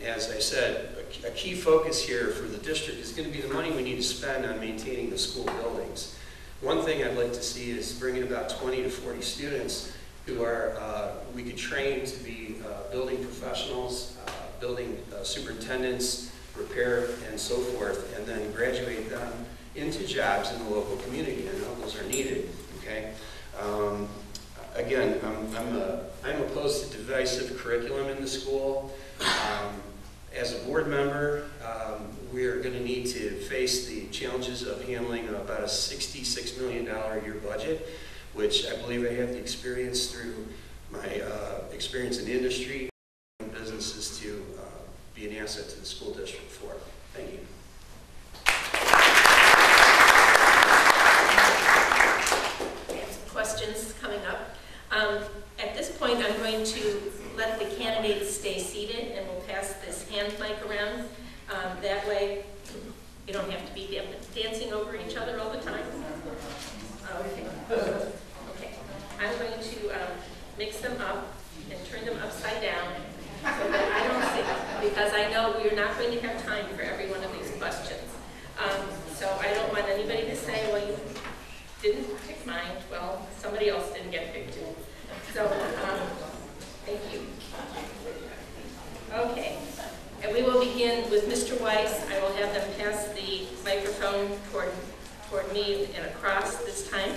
As I said, a key focus here for the district is going to be the money we need to spend on maintaining the school buildings. One thing I'd like to see is bringing about 20 to 40 students who are, we could train to be building professionals, building superintendents, repair, and so forth, and then graduate them into jobs in the local community. I know those are needed, okay? Again, I'm opposed to divisive curriculum in the school. As a board member, we are going to need to face the challenges of handling about a $66 million a year budget, which I believe I have the experience through my experience in industry and businesses to be an asset to the school district for. Thank you. We have some questions coming up. At this point, I'm going to let the candidates stay seated, and we'll pass this hand mic around. That way, you don't have to be dancing over each other all the time. Okay. Okay. I'm going to mix them up and turn them upside down so that I don't see, because I know we're not going to have time for every one of these questions. So I don't want anybody to say, well, you didn't pick mine. Well, somebody else didn't get picked too. So, thank you. Okay. And we will begin with Mr. Weiss. I will have them pass the microphone toward me and across this time.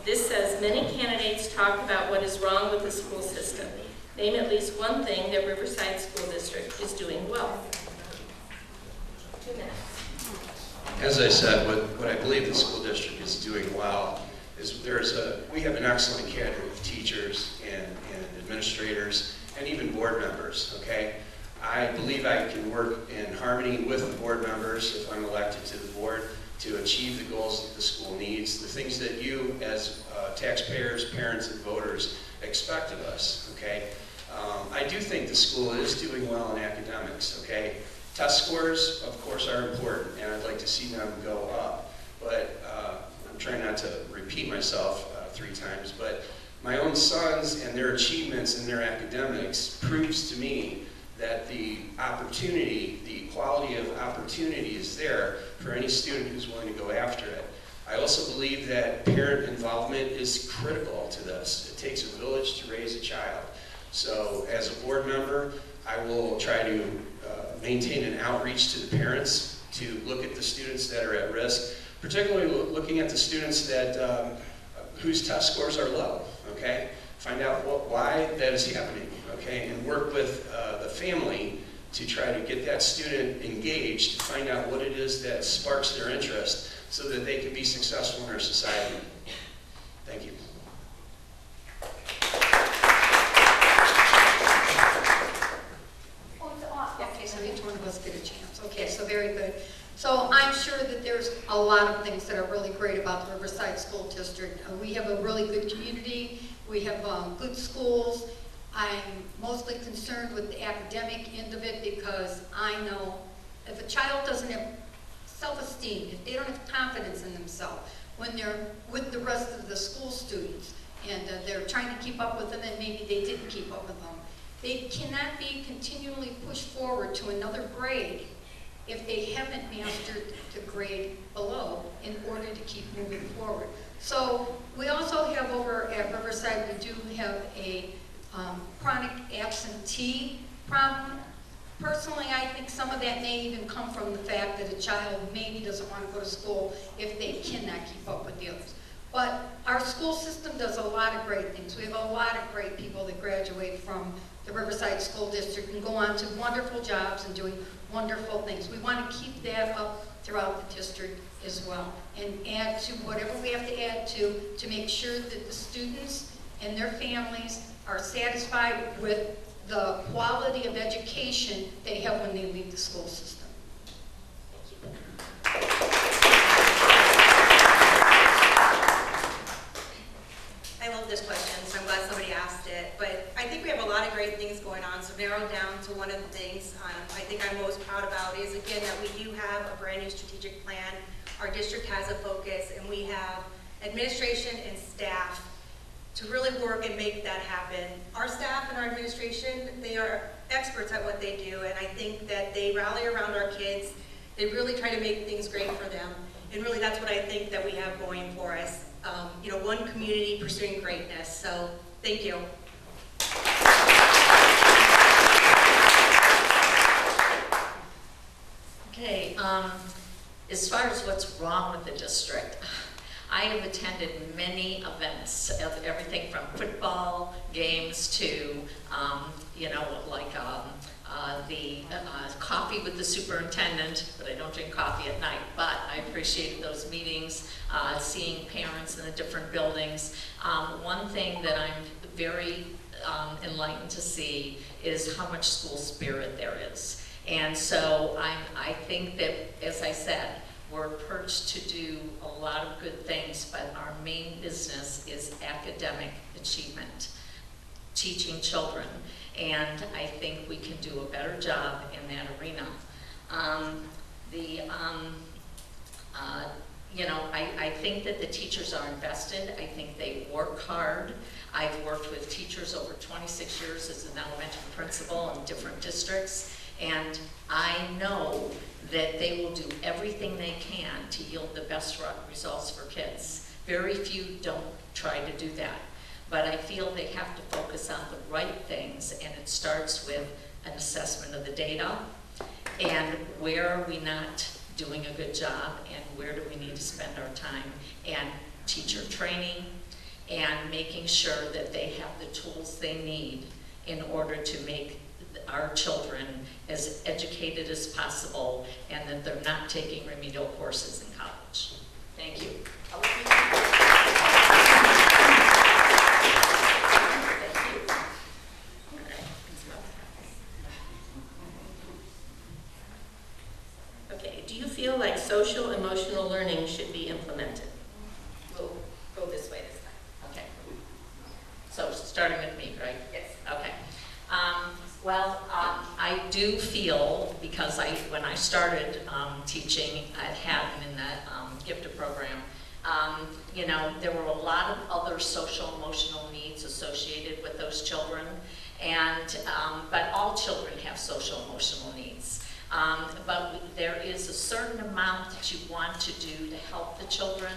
This says, many candidates talk about what is wrong with the school system. Name at least one thing that Riverside School District is doing well. 2 minutes. As I said, what I believe the school district is doing well is we have an excellent cadre of teachers and administrators and even board members, okay? I believe I can work in harmony with the board members if I'm elected to the board to achieve the goals that the school needs, the things that you as taxpayers, parents, and voters expect of us, okay? I do think the school is doing well in academics, okay? Test scores, of course, are important, and I'd like to see them go up, but I'm trying not to repeat myself 3 times, but my own sons and their achievements in their academics proves to me that the opportunity, the quality of opportunity is there for any student who's willing to go after it. I also believe that parent involvement is critical to this. It takes a village to raise a child. So as a board member, I will try to maintain an outreach to the parents to look at the students that are at risk, particularly looking at the students that whose test scores are low, okay? Find out why that is happening, okay? And work with the family to try to get that student engaged, to find out what it is that sparks their interest so that they can be successful in our society. Thank you. Okay, so each one of us get a chance. Okay, so very good. So I'm sure that there's a lot of things that are really great about the Riverside School District. We have a really good community. We have good schools. I'm mostly concerned with the academic end of it because I know if a child doesn't have self-esteem, if they don't have confidence in themselves, when they're with the rest of the school students and they're trying to keep up with them and maybe they didn't keep up with them, they cannot be continually pushed forward to another grade if they haven't mastered the grade below in order to keep moving forward. So we also have over at Riverside, we do have a chronic absentee problem. Personally, I think some of that may even come from the fact that a child maybe doesn't want to go to school if they cannot keep up with the others. But our school system does a lot of great things. We have a lot of great people that graduate from the Riverside School District and go on to wonderful jobs and doing wonderful things. We want to keep that up throughout the district as well and add to whatever we have to add to make sure that the students and their families are satisfied with the quality of education they have when they leave the school system. I love this question, so I'm glad somebody asked it. lot of great things going on. So narrow down to one of the things I think I'm most proud about is, again, that we do have a brand new strategic plan. Our district has a focus, and we have administration and staff to really work and make that happen. Our staff and our administration, they are experts at what they do, and I think that they rally around our kids. They really try to make things great for them, and really that's what I think that we have going for us. You know, one community pursuing greatness, so thank you. Okay, as far as what's wrong with the district, I have attended many events, of everything from football games to, you know, like the coffee with the superintendent, but I don't drink coffee at night, but I appreciate those meetings, seeing parents in the different buildings. One thing that I'm very enlightened to see is how much school spirit there is. And so I think that, as I said, we're perched to do a lot of good things, but our main business is academic achievement, teaching children, and I think we can do a better job in that arena. You know, I think that the teachers are invested. I think they work hard. I've worked with teachers over 26 years as an elementary principal in different districts, and I know that they will do everything they can to yield the best results for kids. Very few don't try to do that, but I feel they have to focus on the right things, and it starts with an assessment of the data, and where are we not doing a good job, and where do we need to spend our time, and teacher training, and making sure that they have the tools they need in order to make our children as educated as possible, and that they're not taking remedial courses in college. Thank you. Thank you. Okay, do you feel like social emotional learning should be implemented? We'll go this way this time. Okay. So starting with me, right? Yes. Okay. Well, I do feel, because when I started teaching at Haddon in that gifted program, you know, there were a lot of other social emotional needs associated with those children, and but all children have social emotional needs. But there is a certain amount that you want to do to help the children.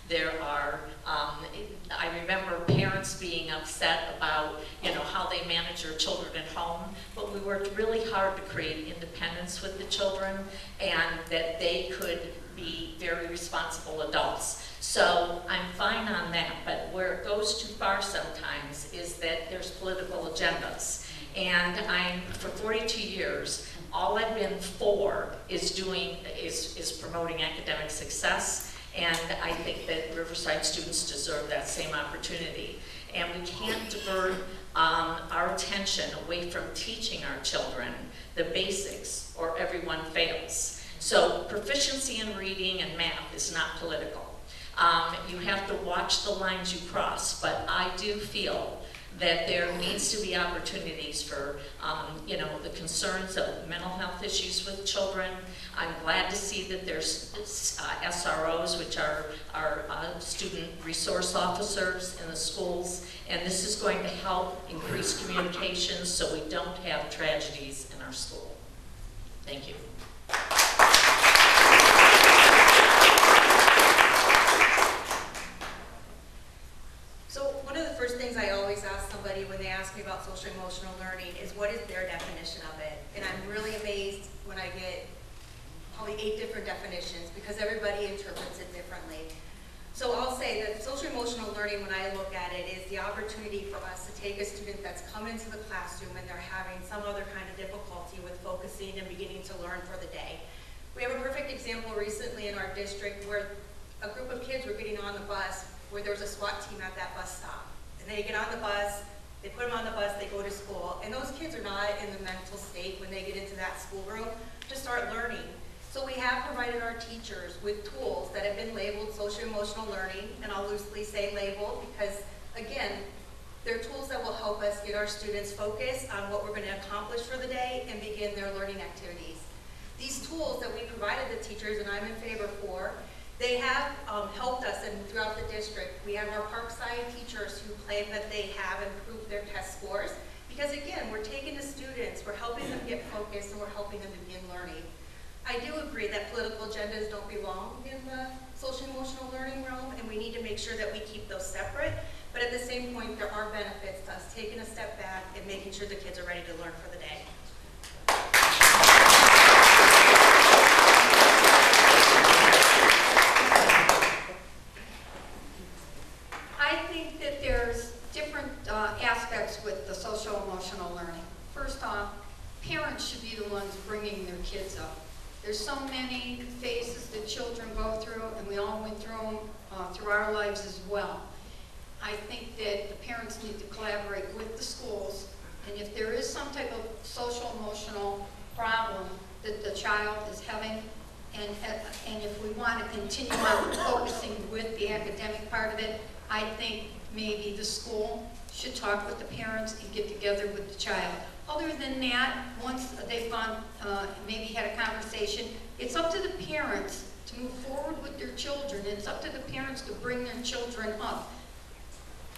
There are, I remember parents being upset about, you know, how they manage their children at home, but we worked really hard to create independence with the children, and that they could be very responsible adults. So I'm fine on that, but where it goes too far sometimes is that there's political agendas. And for 42 years, all I've been for is promoting academic success. And I think that Riverside students deserve that same opportunity. And we can't divert our attention away from teaching our children the basics, or everyone fails. So proficiency in reading and math is not political. You have to watch the lines you cross, but I do feel that there needs to be opportunities for, you know, the concerns of mental health issues with children. I'm glad to see that there's SROs, which are student resource officers in the schools, and this is going to help increase communication so we don't have tragedies in our school. Thank you. When they ask me about social emotional learning is what is their definition of it. And I'm really amazed when I get probably 8 different definitions, because everybody interprets it differently. So I'll say that social emotional learning, when I look at it, is the opportunity for us to take a student that's come into the classroom and they're having some other kind of difficulty with focusing and beginning to learn for the day. We have a perfect example recently in our district where a group of kids were getting on the bus where there was a SWAT team at that bus stop. And they get on the bus, they put them on the bus, they go to school, and those kids are not in the mental state when they get into that schoolroom to start learning. So we have provided our teachers with tools that have been labeled social emotional learning, and I'll loosely say labeled because, again, they're tools that will help help us get our students focused on what we're going to accomplish for the day and begin their learning activities. These tools that we provided the teachers, and I'm in favor for, they have helped us and throughout the district. We have our Parkside teachers who claim that they have improved their test scores because, again, we're taking the students, we're helping them get focused, and we're helping them begin learning. I do agree that political agendas don't belong in the social emotional learning realm, and we need to make sure that we keep those separate. But at the same point, there are benefits to us taking a step back and making sure the kids are ready to learn for the day. I think that there's different aspects with the social emotional learning. First off, parents should be the ones bringing their kids up. There's so many phases that children go through, and we all went through them through our lives as well. I think that the parents need to collaborate with the schools, and if there is some type of social emotional problem that the child is having, and if we want to continue on focusing with the academic part of it, I think maybe the school should talk with the parents and get together with the child. Other than that, once they found, maybe had a conversation, it's up to the parents to move forward with their children. It's up to the parents to bring their children up.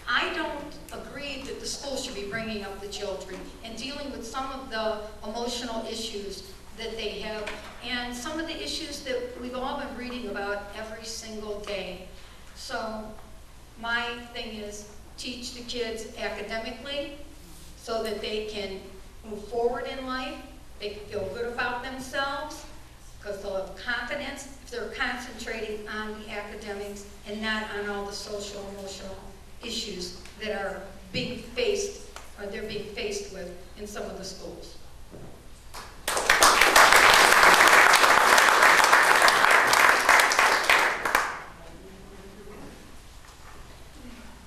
I don't agree that the school should be bringing up the children and dealing with some of the emotional issues that they have and some of the issues that we've all been reading about every single day. So my thing is teach the kids academically so that they can move forward in life, they can feel good about themselves, because they'll have confidence if they're concentrating on the academics and not on all the social emotional issues that are being faced, or they're being faced with in some of the schools.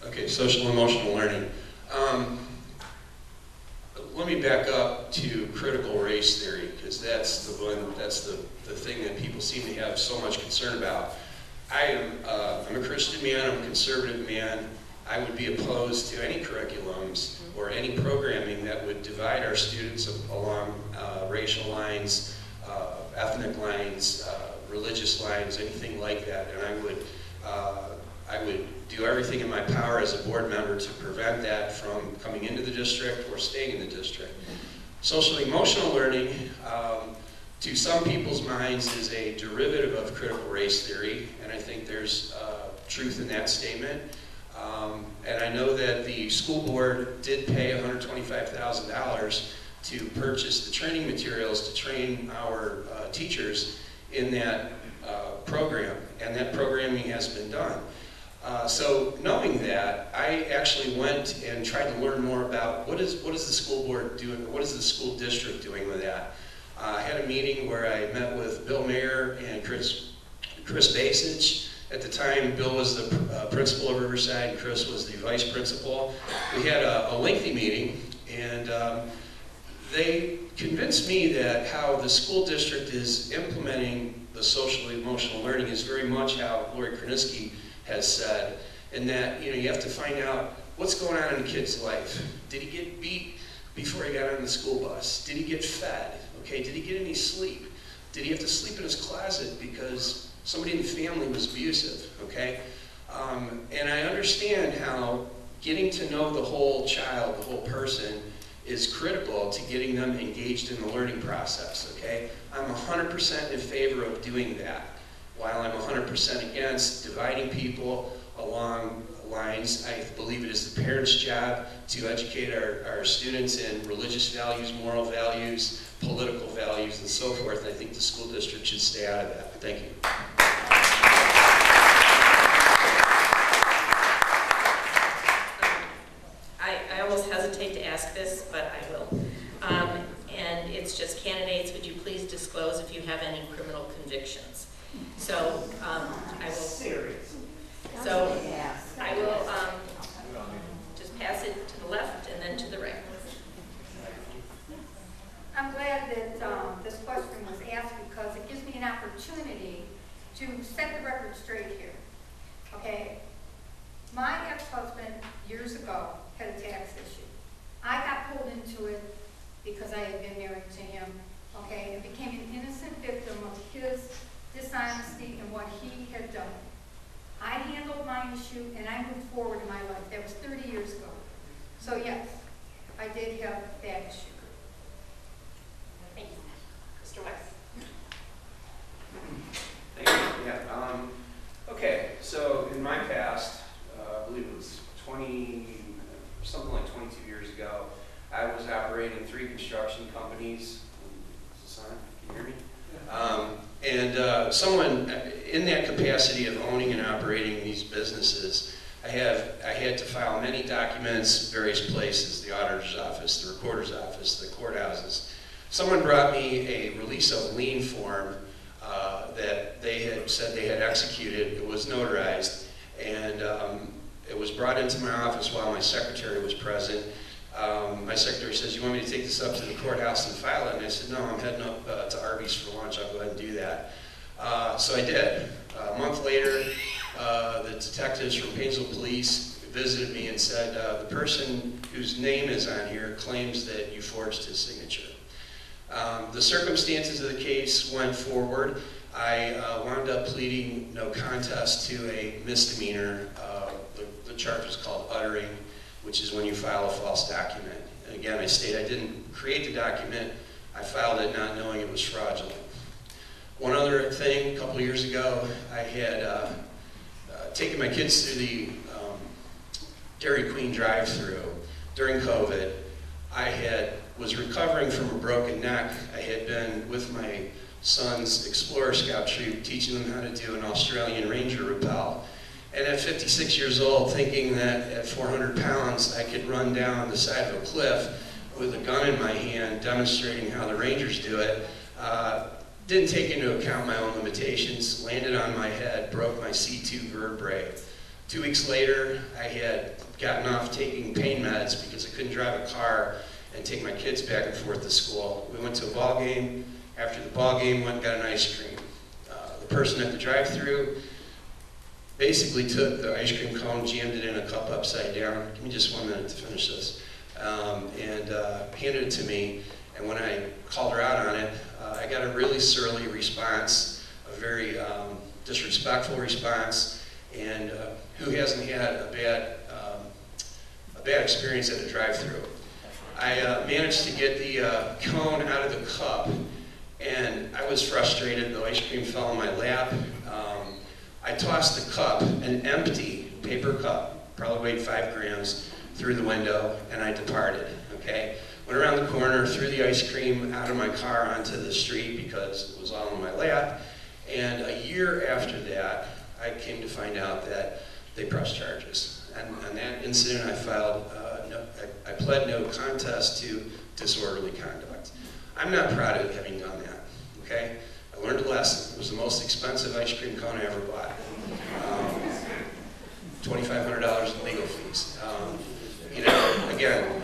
Okay, social emotional learning. Let me back up to critical race theory, because that's the thing that people seem to have so much concern about. I'm a Christian man, I'm a conservative man. I would be opposed to any curriculums or any programming that would divide our students along racial lines, ethnic lines, religious lines, anything like that. And I would do everything in my power as a board member to prevent that from coming into the district or staying in the district. Social emotional learning, to some people's minds, is a derivative of critical race theory, and I think there's truth in that statement. And I know that the school board did pay $125,000 to purchase the training materials to train our teachers in that program, and that programming has been done. So knowing that, I actually went and tried to learn more about what is the school board doing, what is the school district doing with that. I had a meeting where I met with Bill Mayer and Chris Basich. At the time, Bill was the principal of Riverside, and Chris was the vice principal. We had a lengthy meeting, and they convinced me that how the school district is implementing the social emotional learning is very much how Lori Krasinski has said, and that you have to find out what's going on in a kid's life. Did he get beat before he got on the school bus? Did he get fed? Okay, did he get any sleep? Did he have to sleep in his closet because somebody in the family was abusive? Okay, and I understand how getting to know the whole child, the whole person, is critical to getting them engaged in the learning process. Okay, I'm 100% in favor of doing that, while I'm 100% against dividing people along lines. I believe it is the parents' job to educate our students in religious values, moral values, political values, and so forth. I think the school district should stay out of that. Thank you. I almost hesitate to ask this, but I will. And it's just, candidates, would you please disclose if you have any criminal convictions? So I will. Serious. So I will just pass it to the left and then to the right. I'm glad that this question was asked because it gives me an opportunity to set the record straight here. Okay, my ex-husband years ago had a tax issue. into it because I had been married to him, okay, and became an innocent victim of his dishonesty and what he had done. I handled my issue and I moved forward in my life. That was 30 years ago. So yes, I did have that issue. Thank you. Mr. West? Thank you. Yeah. Okay. So in my past, I believe it was something like 22 years ago, I was operating 3 construction companies. Is this on? Can you hear me? Someone in that capacity of owning and operating these businesses, I had to file many documents, various places, the auditor's office, the recorder's office, the courthouses. Someone brought me a release of lien form that they had said they had executed. It was notarized, and it was brought into my office while my secretary was present. My secretary says, "You want me to take this up to the courthouse and file it?" And I said, "No, I'm heading up to Arby's for lunch. I'll go ahead and do that." So I did. A month later, the detectives from Painesville Police visited me and said, "The person whose name is on here claims that you forged his signature." The circumstances of the case went forward. I wound up pleading no contest to a misdemeanor. The charge was called uttering, which is when you file a false document. And again, I state I didn't create the document. I filed it not knowing it was fraudulent. One other thing, a couple years ago, I had taken my kids through the Dairy Queen drive-thru during COVID. I was recovering from a broken neck. I had been with my son's Explorer Scout troop teaching them how to do an Australian Ranger rappel. And at 56 years old, thinking that at 400 pounds I could run down the side of a cliff with a gun in my hand demonstrating how the Rangers do it, didn't take into account my own limitations, landed on my head, broke my C2 vertebrae. 2 weeks later, I had gotten off taking pain meds because I couldn't drive a car and take my kids back and forth to school. We went to a ball game. After the ball game, went and got an ice cream. The person at the drive-thru basically took the ice cream cone, jammed it in a cup upside down. Give me just 1 minute to finish this. And handed it to me. And when I called her out on it, I got a really surly response, a very disrespectful response. And who hasn't had a bad experience at a drive-thru? I managed to get the cone out of the cup, and I was frustrated. The ice cream fell in my lap. I tossed the cup, an empty paper cup, probably weighed 5 grams, through the window, and I departed, okay? Went around the corner, threw the ice cream out of my car onto the street because it was all in my lap, and a year after that, I came to find out that they pressed charges. And on that incident, I pled no contest to disorderly conduct. I'm not proud of having done that, okay? I learned a lesson. It was the most expensive ice cream cone I ever bought. $2,500 in legal fees. You know, again,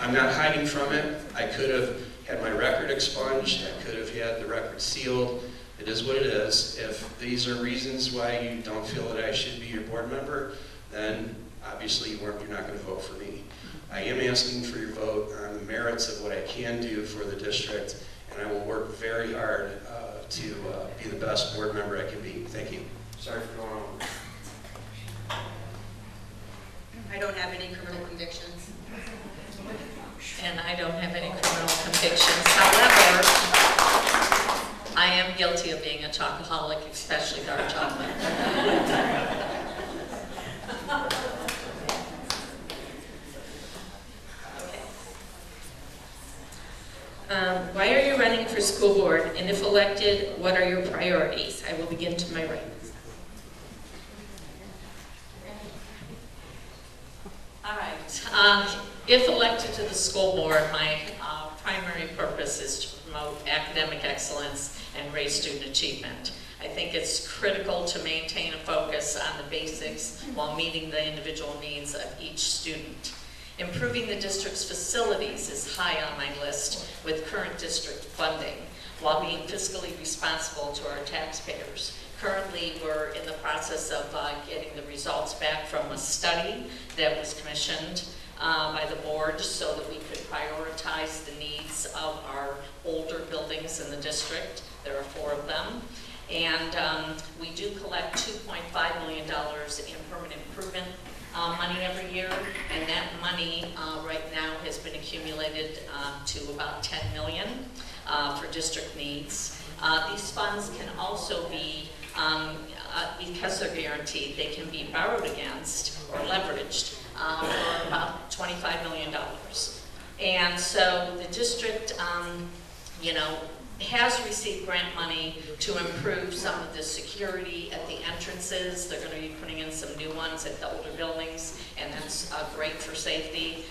I'm not hiding from it. I could have had my record expunged. I could have had the record sealed. It is what it is. If these are reasons why you don't feel that I should be your board member, then obviously you're not going to vote for me. I am asking for your vote on the merits of what I can do for the district, and I will work very hard to be the best board member I can be. Thank you. Sorry for going on. I don't have any criminal convictions. And I don't have any criminal convictions. However, I am guilty of being a chocoholic, especially dark chocolate. Why are you running for school board? And if elected, what are your priorities? I will begin to my right. All right. If elected to the school board, my primary purpose is to promote academic excellence and raise student achievement. I think it's critical to maintain a focus on the basics while meeting the individual needs of each student. Improving the district's facilities is high on my list with current district funding, while being fiscally responsible to our taxpayers. Currently, we're in the process of getting the results back from a study that was commissioned by the board so that we could prioritize the needs of our older buildings in the district. There are 4 of them. And we do collect $2.5 million in permanent improvement money every year, and that money right now has been accumulated to about $10 million for district needs. These funds can also be, because they're guaranteed, they can be borrowed against or leveraged for about $25 million. And so the district, you know, has received grant money to improve some of the security at the entrances. They're going to be putting in some new ones at the older buildings, and that's great for safety.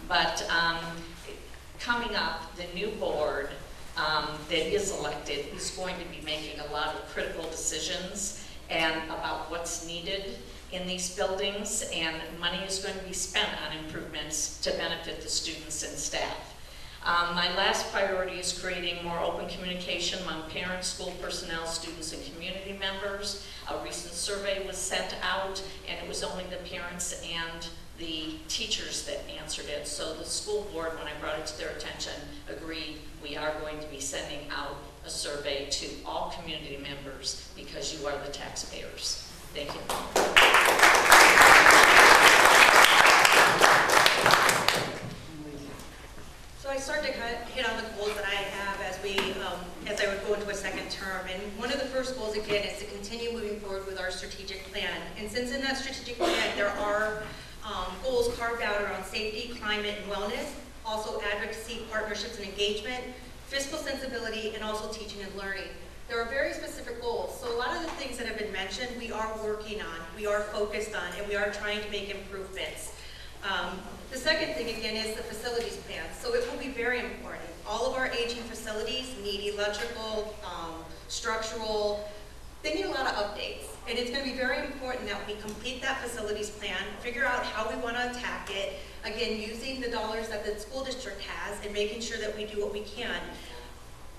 But coming up, the new board that is elected is going to be making a lot of critical decisions and about what's needed in these buildings, and money is going to be spent on improvements to benefit the students and staff. My last priority is creating more open communication among parents, school personnel, students, and community members. A recent survey was sent out, and it was only the parents and the teachers that answered it. So the school board, when I brought it to their attention, agreed we are going to be sending out a survey to all community members because you are the taxpayers. Thank you. So I started to kind of hit on the goals that I have as I would go into a second term. And one of the first goals, again, is to continue moving forward with our strategic plan. And since in that strategic plan there are goals carved out around safety, climate, and wellness, also advocacy, partnerships, and engagement, fiscal sensibility, and also teaching and learning. There are very specific goals. So a lot of the things that have been mentioned, we are working on, we are focused on, and we are trying to make improvements. The second thing, again, is the facilities plan. So it will be very important. All of our aging facilities need electrical, structural, they need a lot of updates. And it's going to be very important that we complete that facilities plan, figure out how we want to attack it, again, using the dollars that the school district has and making sure that we do what we can.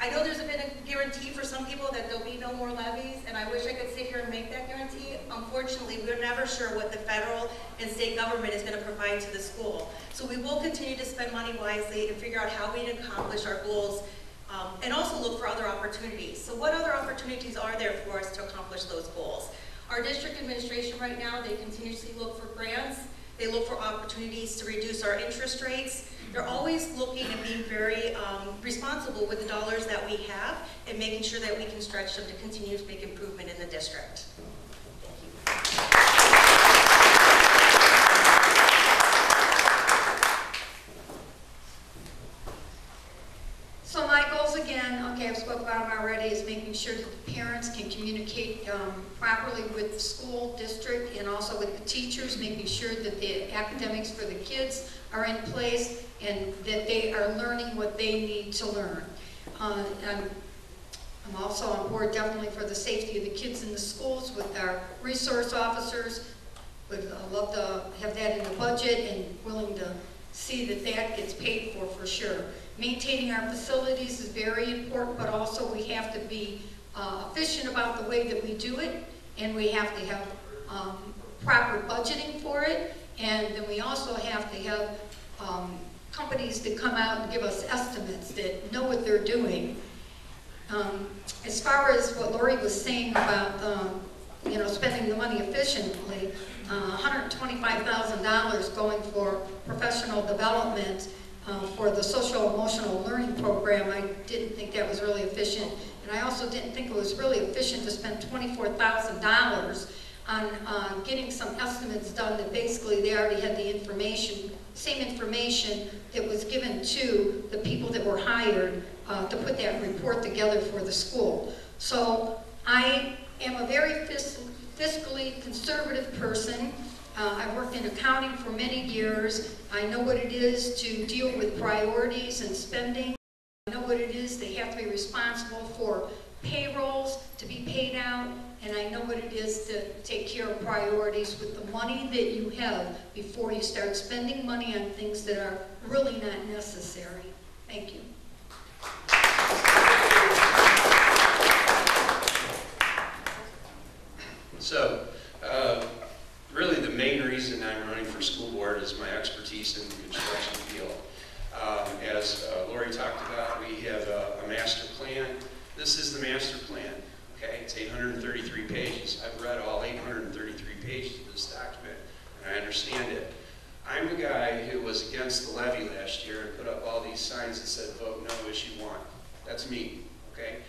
I know there's been a guarantee for some people that there'll be no more levies, and I wish I could sit here and make that guarantee. Unfortunately, we're never sure what the federal and state government is going to provide to the school. So we will continue to spend money wisely and figure out how we can accomplish our goals, and also look for other opportunities. So what other opportunities are there for us to accomplish those goals? Our district administration right now, they continuously look for grants. They look for opportunities to reduce our interest rates. They're always looking and being very responsible with the dollars that we have and making sure that we can stretch them to continue to make improvement in the district. So my goals again, okay, I've spoken about them already, is making sure that the parents can communicate properly with the school district and also with the teachers, making sure that the academics for the kids are in place and that they are learning what they need to learn. I'm also on board definitely for the safety of the kids in the schools with our resource officers. Would love to have that in the budget and willing to see that that gets paid for sure. Maintaining our facilities is very important, but also we have to be efficient about the way that we do it, and we have to have proper budgeting for it, and then we also have to have companies that come out and give us estimates that know what they're doing. As far as what Lori was saying about spending the money efficiently, $125,000 going for professional development for the social emotional learning program. I didn't think that was really efficient, and I also didn't think it was really efficient to spend $24,000 on getting some estimates done that basically they already had the information, same information that was given to the people that were hired to put that report together for the school. So I am a very fiscally conservative person. I've worked in accounting for many years. I know what it is to deal with priorities and spending. I know what it is they have to be responsible for payrolls to be paid out, and I know what it is to take care of priorities with the money that you have before you start spending money on things that are really not necessary. Thank you. So, really the main reason I'm running for school board is my expertise in the construction field. Lori talked about, we have a master plan. This is the master plan, okay? It's 833 pages. I've read all 833 pages of this document, and I understand it. I'm the guy who was against the levy last year and put up all these signs that said, vote no, issue 1. That's me, okay?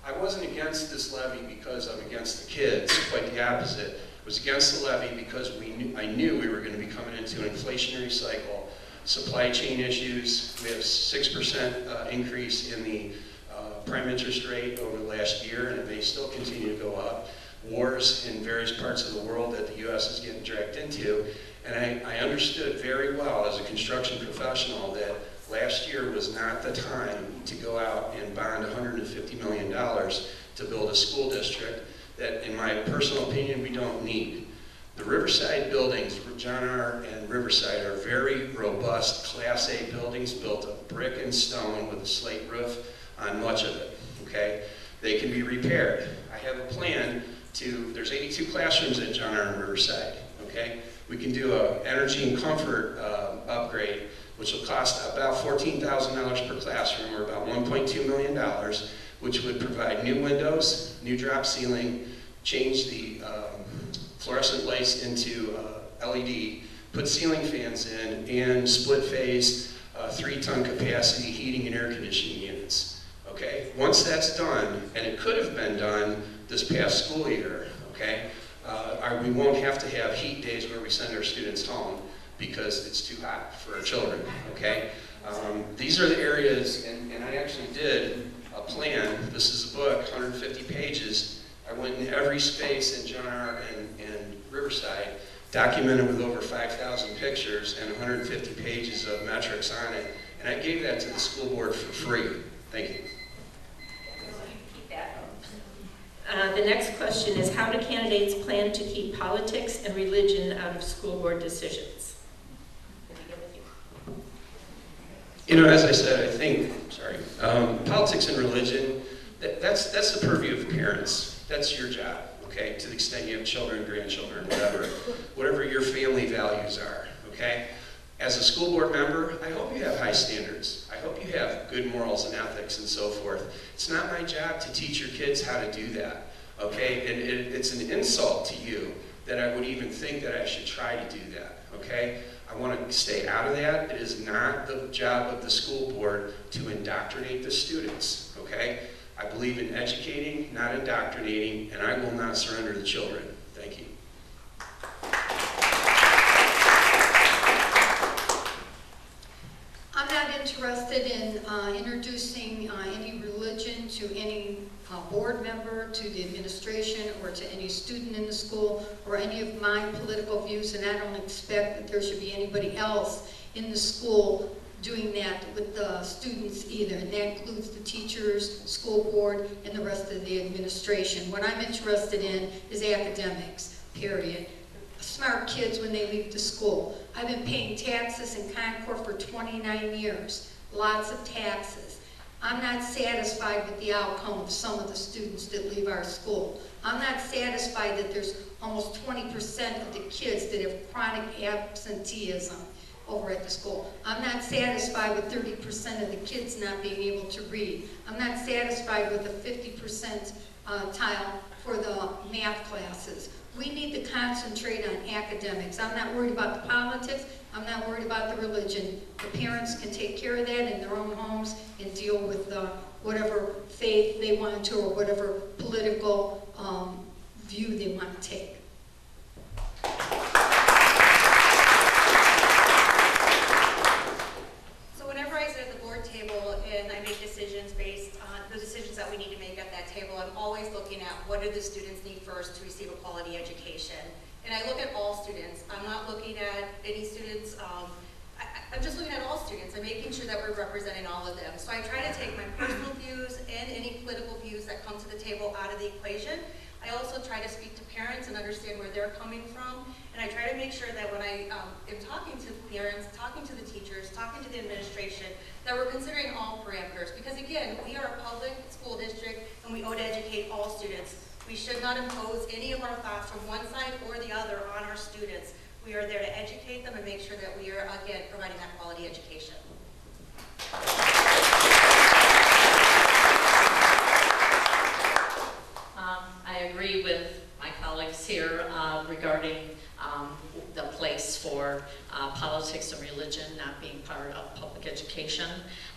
I wasn't against this levy because I'm against the kids, quite the opposite. I was against the levy because I knew we were going to be coming into an inflationary cycle, supply chain issues. We have 6% increase in the prime interest rate over the last year, and it may still continue to go up. Wars in various parts of the world that the U.S. is getting dragged into. And I understood very well as a construction professional that last year was not the time to go out and bond $150 million to build a school district that, in my personal opinion, we don't need. The Riverside buildings, John R. and Riverside, are very robust Class A buildings built of brick and stone with a slate roof on much of it, okay? They can be repaired. I have a plan there's 82 classrooms at John R. and Riverside, okay? We can do an energy and comfort upgrade, which will cost about $14,000 per classroom, or about $1.2 million, which would provide new windows, new drop ceiling, change the fluorescent lights into LED, put ceiling fans in, and split phase 3-ton capacity heating and air conditioning units. Okay? Once that's done, and it could have been done this past school year, okay, we won't have to have heat days where we send our students home because it's too hot for our children, okay? These are the areas, and I actually did a plan. This is a book, 150 pages. I went in every space in John R. and Riverside, documented with over 5,000 pictures and 150 pages of metrics on it, and I gave that to the school board for free. Thank you. The next question is, how do candidates plan to keep politics and religion out of school board decisions? You know, as I said, I think, politics and religion, that's the purview of parents. That's your job, okay, to the extent you have children, grandchildren, whatever your family values are, okay? As a school board member, I hope you have high standards. I hope you have good morals and ethics and so forth. It's not my job to teach your kids how to do that, okay? And it's an insult to you that I would even think that I should try to do that, okay? I want to stay out of that. It is not the job of the school board to indoctrinate the students, okay? I believe in educating, not indoctrinating, and I will not surrender the children. Thank you. I'm not interested in introducing any religion to any board member, to the administration, or to any student in the school, or any of my political views, and I don't expect that there should be anybody else in the school doing that with the students either, and that includes the teachers, school board, and the rest of the administration. What I'm interested in is academics, period. Smart kids when they leave the school. I've been paying taxes in Concord for 29 years, lots of taxes. I'm not satisfied with the outcome of some of the students that leave our school. I'm not satisfied that there's almost 20% of the kids that have chronic absenteeism over at the school. I'm not satisfied with 30% of the kids not being able to read. I'm not satisfied with the 50% tile for the math classes. We need to concentrate on academics. I'm not worried about the politics. I'm not worried about the religion. The parents can take care of that in their own homes and deal with whatever faith they want to, or whatever political view they want to take. So whenever I sit at the board table and I make decisions based on the decisions that we need to make at that table, I'm always looking at what do the students need first to receive a quality education. And I look at all students. I'm not looking at any students, I'm just looking at all students. I'm making sure that we're representing all of them. So I try to take my personal views and any political views that come to the table out of the equation. I also try to speak to parents and understand where they're coming from. And I try to make sure that when I am talking to parents, talking to the teachers, talking to the administration, that we're considering all parameters. Because again, we are a public school district and we owe to educate all students. We should not impose any of our thoughts from one side or the other on our students. We are there to educate them and make sure that we are, again, providing that quality education. not being part of public education.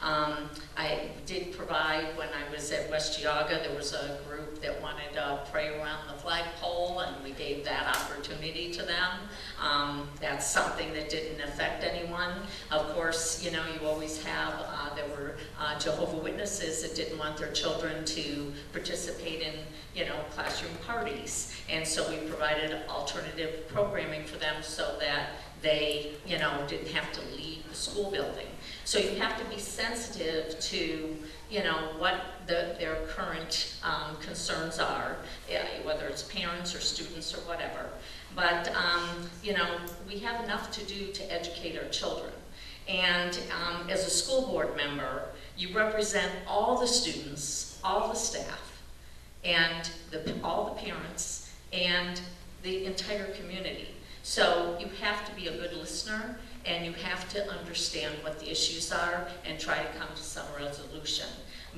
I did provide, when I was at West Geauga, there was a group that wanted to pray around the flagpole, and we gave that opportunity to them. That's something that didn't affect anyone. Of course, you know, you always have, there were Jehovah's Witnesses that didn't want their children to participate in, you know, classroom parties. And so we provided alternative programming for them so that they, you know, didn't have to leave the school building. So you have to be sensitive to, you know, what their current concerns are, whether it's parents or students or whatever. But, you know, we have enough to do to educate our children. And as a school board member, you represent all the students, all the staff, and all the parents, and the entire community. So you have to be a good listener, and you have to understand what the issues are and try to come to some resolution.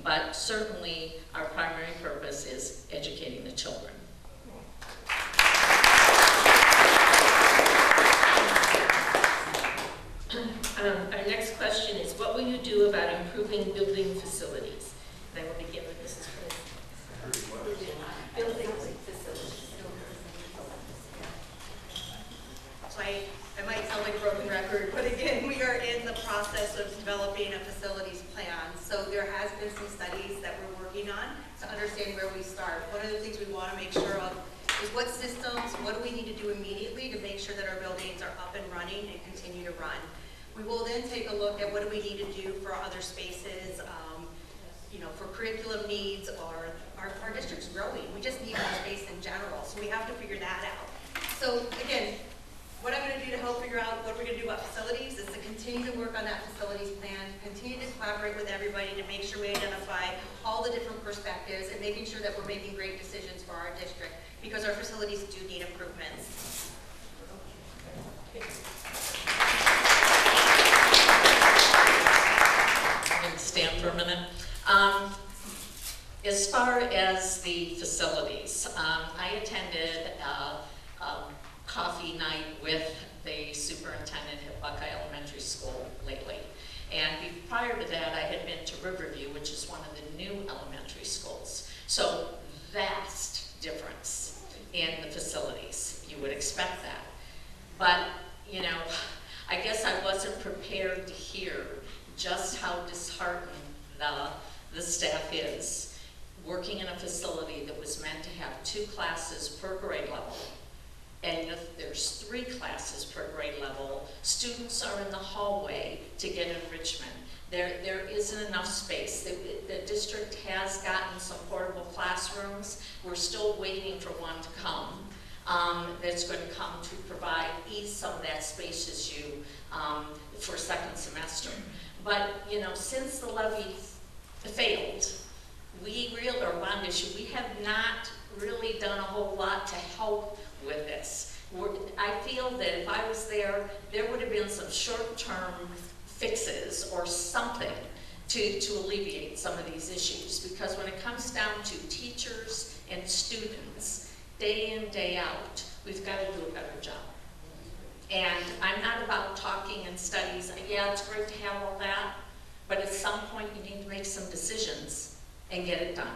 But certainly, our primary purpose is educating the children. Our next question is, what will you do about improving building facilities? And I will begin with Mrs. Prince. Building facilities. So I might sound like a broken record, but again, we are in the process of developing a facilities plan. So there has been some studies that we're working on to understand where we start. One of the things we want to make sure of is what systems, what do we need to do immediately to make sure that our buildings are up and running and continue to run. We will then take a look at what do we need to do for other spaces, you know, for curriculum needs, or our district's growing. We just need more space in general, so we have to figure that out. So again, what I'm going to do to help figure out what we're going to do about facilities is to continue to work on that facilities plan, continue to collaborate with everybody to make sure we identify all the different perspectives and making sure that we're making great decisions for our district, because our facilities do need improvements. Stand for a minute. As far as the facilities, I attended a coffee night with the superintendent at Buckeye Elementary School lately. And prior to that, I had been to Riverview, which is one of the new elementary schools. So vast difference in the facilities. You would expect that. But, you know, I guess I wasn't prepared to hear just how disheartened the staff is working in a facility that was meant to have 2 classes per grade level. And if there's 3 classes per grade level, students are in the hallway to get enrichment. There isn't enough space. The district has gotten some portable classrooms. We're still waiting for one to come. That's going to come to provide some of that space issue for second semester. But, you know, since the levy failed, or bond issue, we have not really done a whole lot to help with this. I feel that if I was there, there would have been some short-term fixes or something to alleviate some of these issues. Because when it comes down to teachers and students, day in, day out, we've got to do a better job. And I'm not about talking and studies. Yeah, it's great to have all that, but at some point you need to make some decisions and get it done.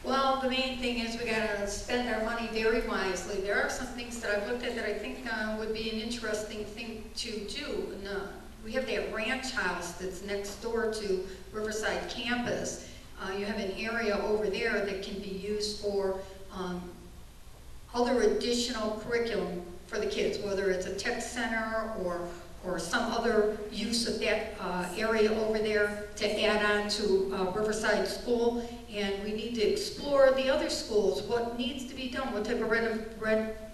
Well, the main thing is we gotta spend our money very wisely. There are some things that I've looked at that I think would be an interesting thing to do. And, we have that ranch house that's next door to Riverside campus. You have an area over there that can be used for other additional curriculum for the kids, whether it's a tech center or some other use of that area over there to add on to Riverside School. And we need to explore the other schools, what needs to be done, what type of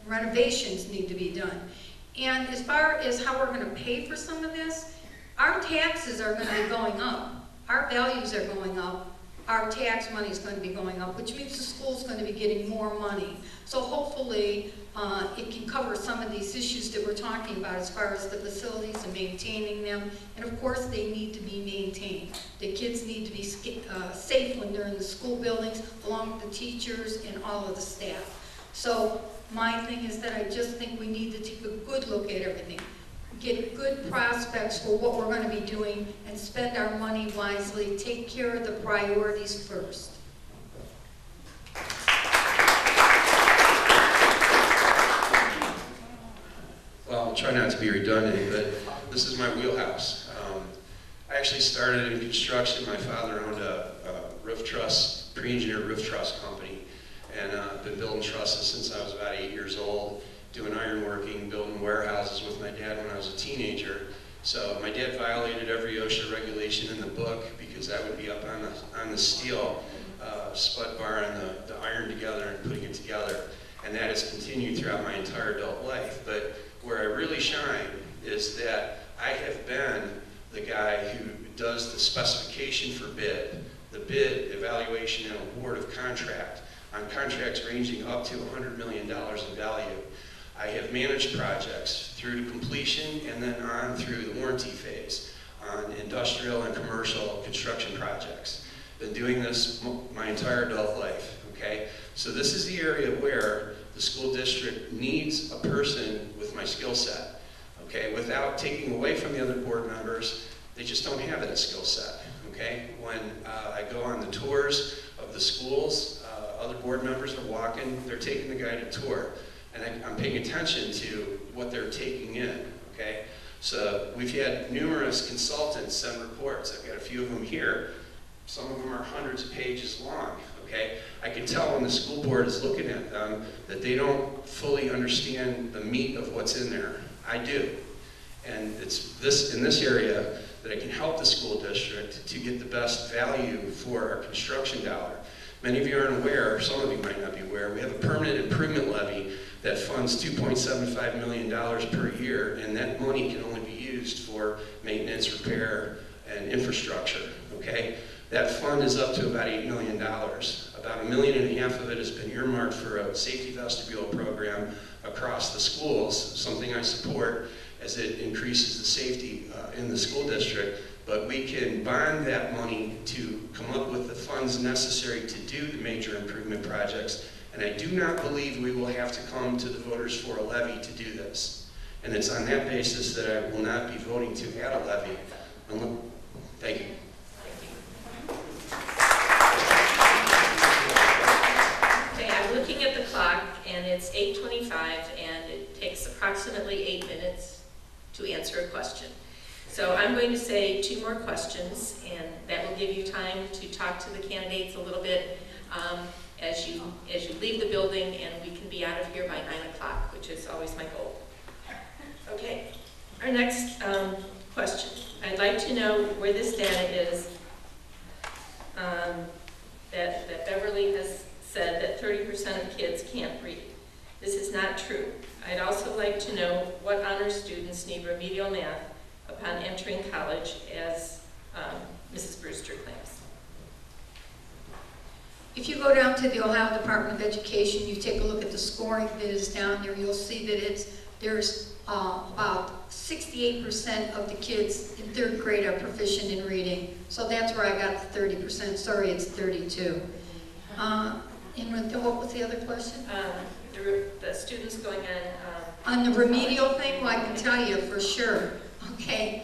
renovations need to be done. And as far as how we're going to pay for some of this, our taxes are going to be going up. Our values are going up. our tax money is going to be going up, which means the school's going to be getting more money. So hopefully it can cover some of these issues that we're talking about as far as the facilities and maintaining them. And of course they need to be maintained. The kids need to be safe when they're in the school buildings, along with the teachers and all of the staff. So my thing is that I just think we need to take a good look at everything. Get good prospects for what we're going to be doing and spend our money wisely. Take care of the priorities first. Well, I'll try not to be redundant, but this is my wheelhouse. I actually started in construction. My father owned a roof truss, pre-engineered roof truss company, and I've been building trusses since I was about 8 years old, doing ironworking, building warehouses with my dad when I was a teenager. So my dad violated every OSHA regulation in the book because I would be up on the steel spud bar and the iron together and putting it together. And that has continued throughout my entire adult life. But where I really shine is that I have been the guy who does the specification for bid, the bid, evaluation, and award of contract on contracts ranging up to $100 million in value. I have managed projects through to completion and then on through the warranty phase on industrial and commercial construction projects. Been doing this my entire adult life, okay? So this is the area where the school district needs a person with my skill set, okay? Without taking away from the other board members, they just don't have that skill set, okay? When I go on the tours of the schools, other board members are walking, they're taking the guided tour. And I'm paying attention to what they're taking in, okay? So we've had numerous consultants send reports. I've got a few of them here. Some of them are hundreds of pages long, okay? I can tell when the school board is looking at them that they don't fully understand the meat of what's in there. I do. And it's in this area that I can help the school district to get the best value for our construction dollar. Many of you aren't aware, some of you might not be aware, we have a permanent improvement levy that funds $2.75 million per year, and that money can only be used for maintenance, repair, and infrastructure, okay? That fund is up to about $8 million. About $1.5 million of it has been earmarked for a safety vestibule program across the schools, something I support as it increases the safety in the school district. But we can bond that money to come up with the funds necessary to do the major improvement projects. And I do not believe we will have to come to the voters for a levy to do this. And it's on that basis that I will not be voting to add a levy. Thank you. Okay, I'm looking at the clock, and it's 8:25, and it takes approximately 8 minutes to answer a question. So I'm going to say 2 more questions, and that will give you time to talk to the candidates a little bit as you leave the building, and we can be out of here by 9 o'clock, which is always my goal. Okay, our next question. I'd like to know where this data is that Beverly has said that 30% of kids can't read. This is not true. I'd also like to know what honor students need remedial math upon entering college, as Mrs. Brewster claims. If you go down to the Ohio Department of Education, you take a look at the scoring that is down there, you'll see that there's about 68% of the kids in 3rd grade are proficient in reading. So that's where I got the 30%. Sorry, it's 32. And what was the other question? The students going on... On the remedial thing, well, I can tell you for sure. Okay,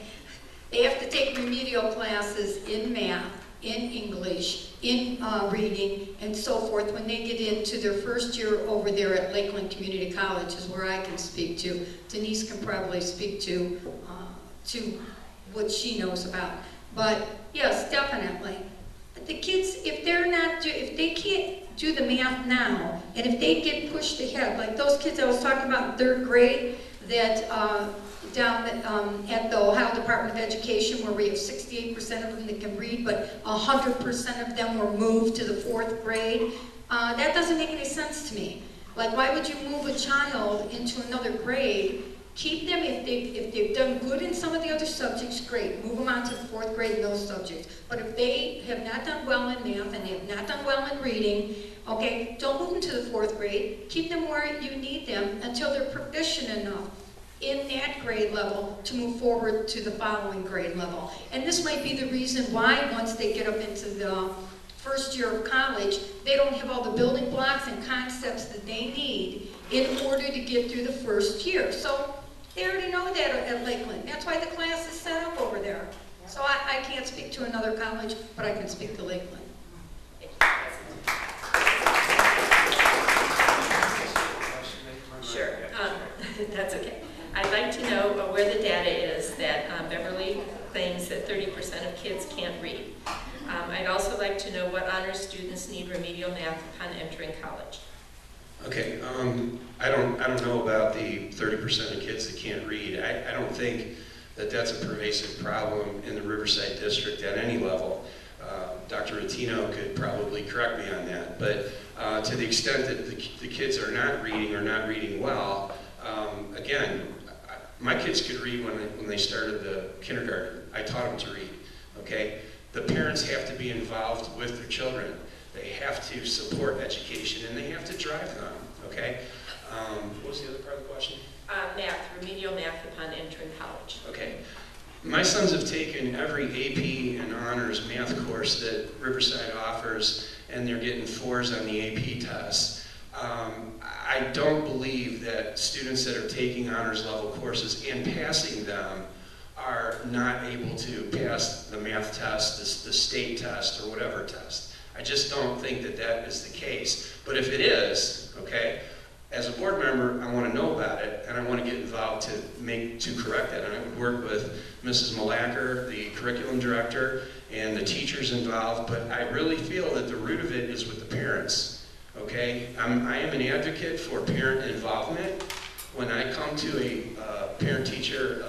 they have to take remedial classes in math, in English, in reading, and so forth when they get into their first year over there at Lakeland Community College, is where I can speak to. Denise can probably speak to what she knows about. But yes, definitely. The kids, if they can't do the math now, and if they get pushed ahead, like those kids I was talking about in 3rd grade, that down at the Ohio Department of Education, where we have 68% of them that can read, but 100% of them were moved to the 4th grade. That doesn't make any sense to me. Like, why would you move a child into another grade Keep them, if they've done good in some of the other subjects, great, move them on to the 4th grade in those subjects. But if they have not done well in math and they have not done well in reading, okay, don't move them to the 4th grade. Keep them where you need them until they're proficient enough in that grade level to move forward to the following grade level. And this might be the reason why once they get up into the first year of college, they don't have all the building blocks and concepts that they need in order to get through the first year. So they already know that at Lakeland. That's why the class is set up over there. So I can't speak to another college, but I can speak to Lakeland. Sure, that's okay. I'd like to know where the data is that Beverly claims that 30% of kids can't read. I'd also like to know what honors students need remedial math upon entering college. Okay, I don't know about the 30% of kids that can't read. I don't think that that's a pervasive problem in the Riverside district at any level. Dr. Rattino could probably correct me on that, but to the extent that the kids are not reading well, again, my kids could read when they started the kindergarten. I taught them to read, okay? The parents have to be involved with their children. They have to support education and they have to drive them, okay? What was the other part of the question? Math, remedial math upon entering college. Okay. My sons have taken every AP and honors math course that Riverside offers, and they're getting 4s on the AP tests. I don't believe that students that are taking honors level courses and passing them are not able to pass the math test, the state test, or whatever test. I just don't think that that is the case. But if it is, okay, as a board member, I want to know about it, and I want to get involved to correct it. And I would work with Mrs. Malacker, the curriculum director, and the teachers involved, but I really feel that the root of it is with the parents, okay? I am an advocate for parent involvement. When I come to a parent-teacher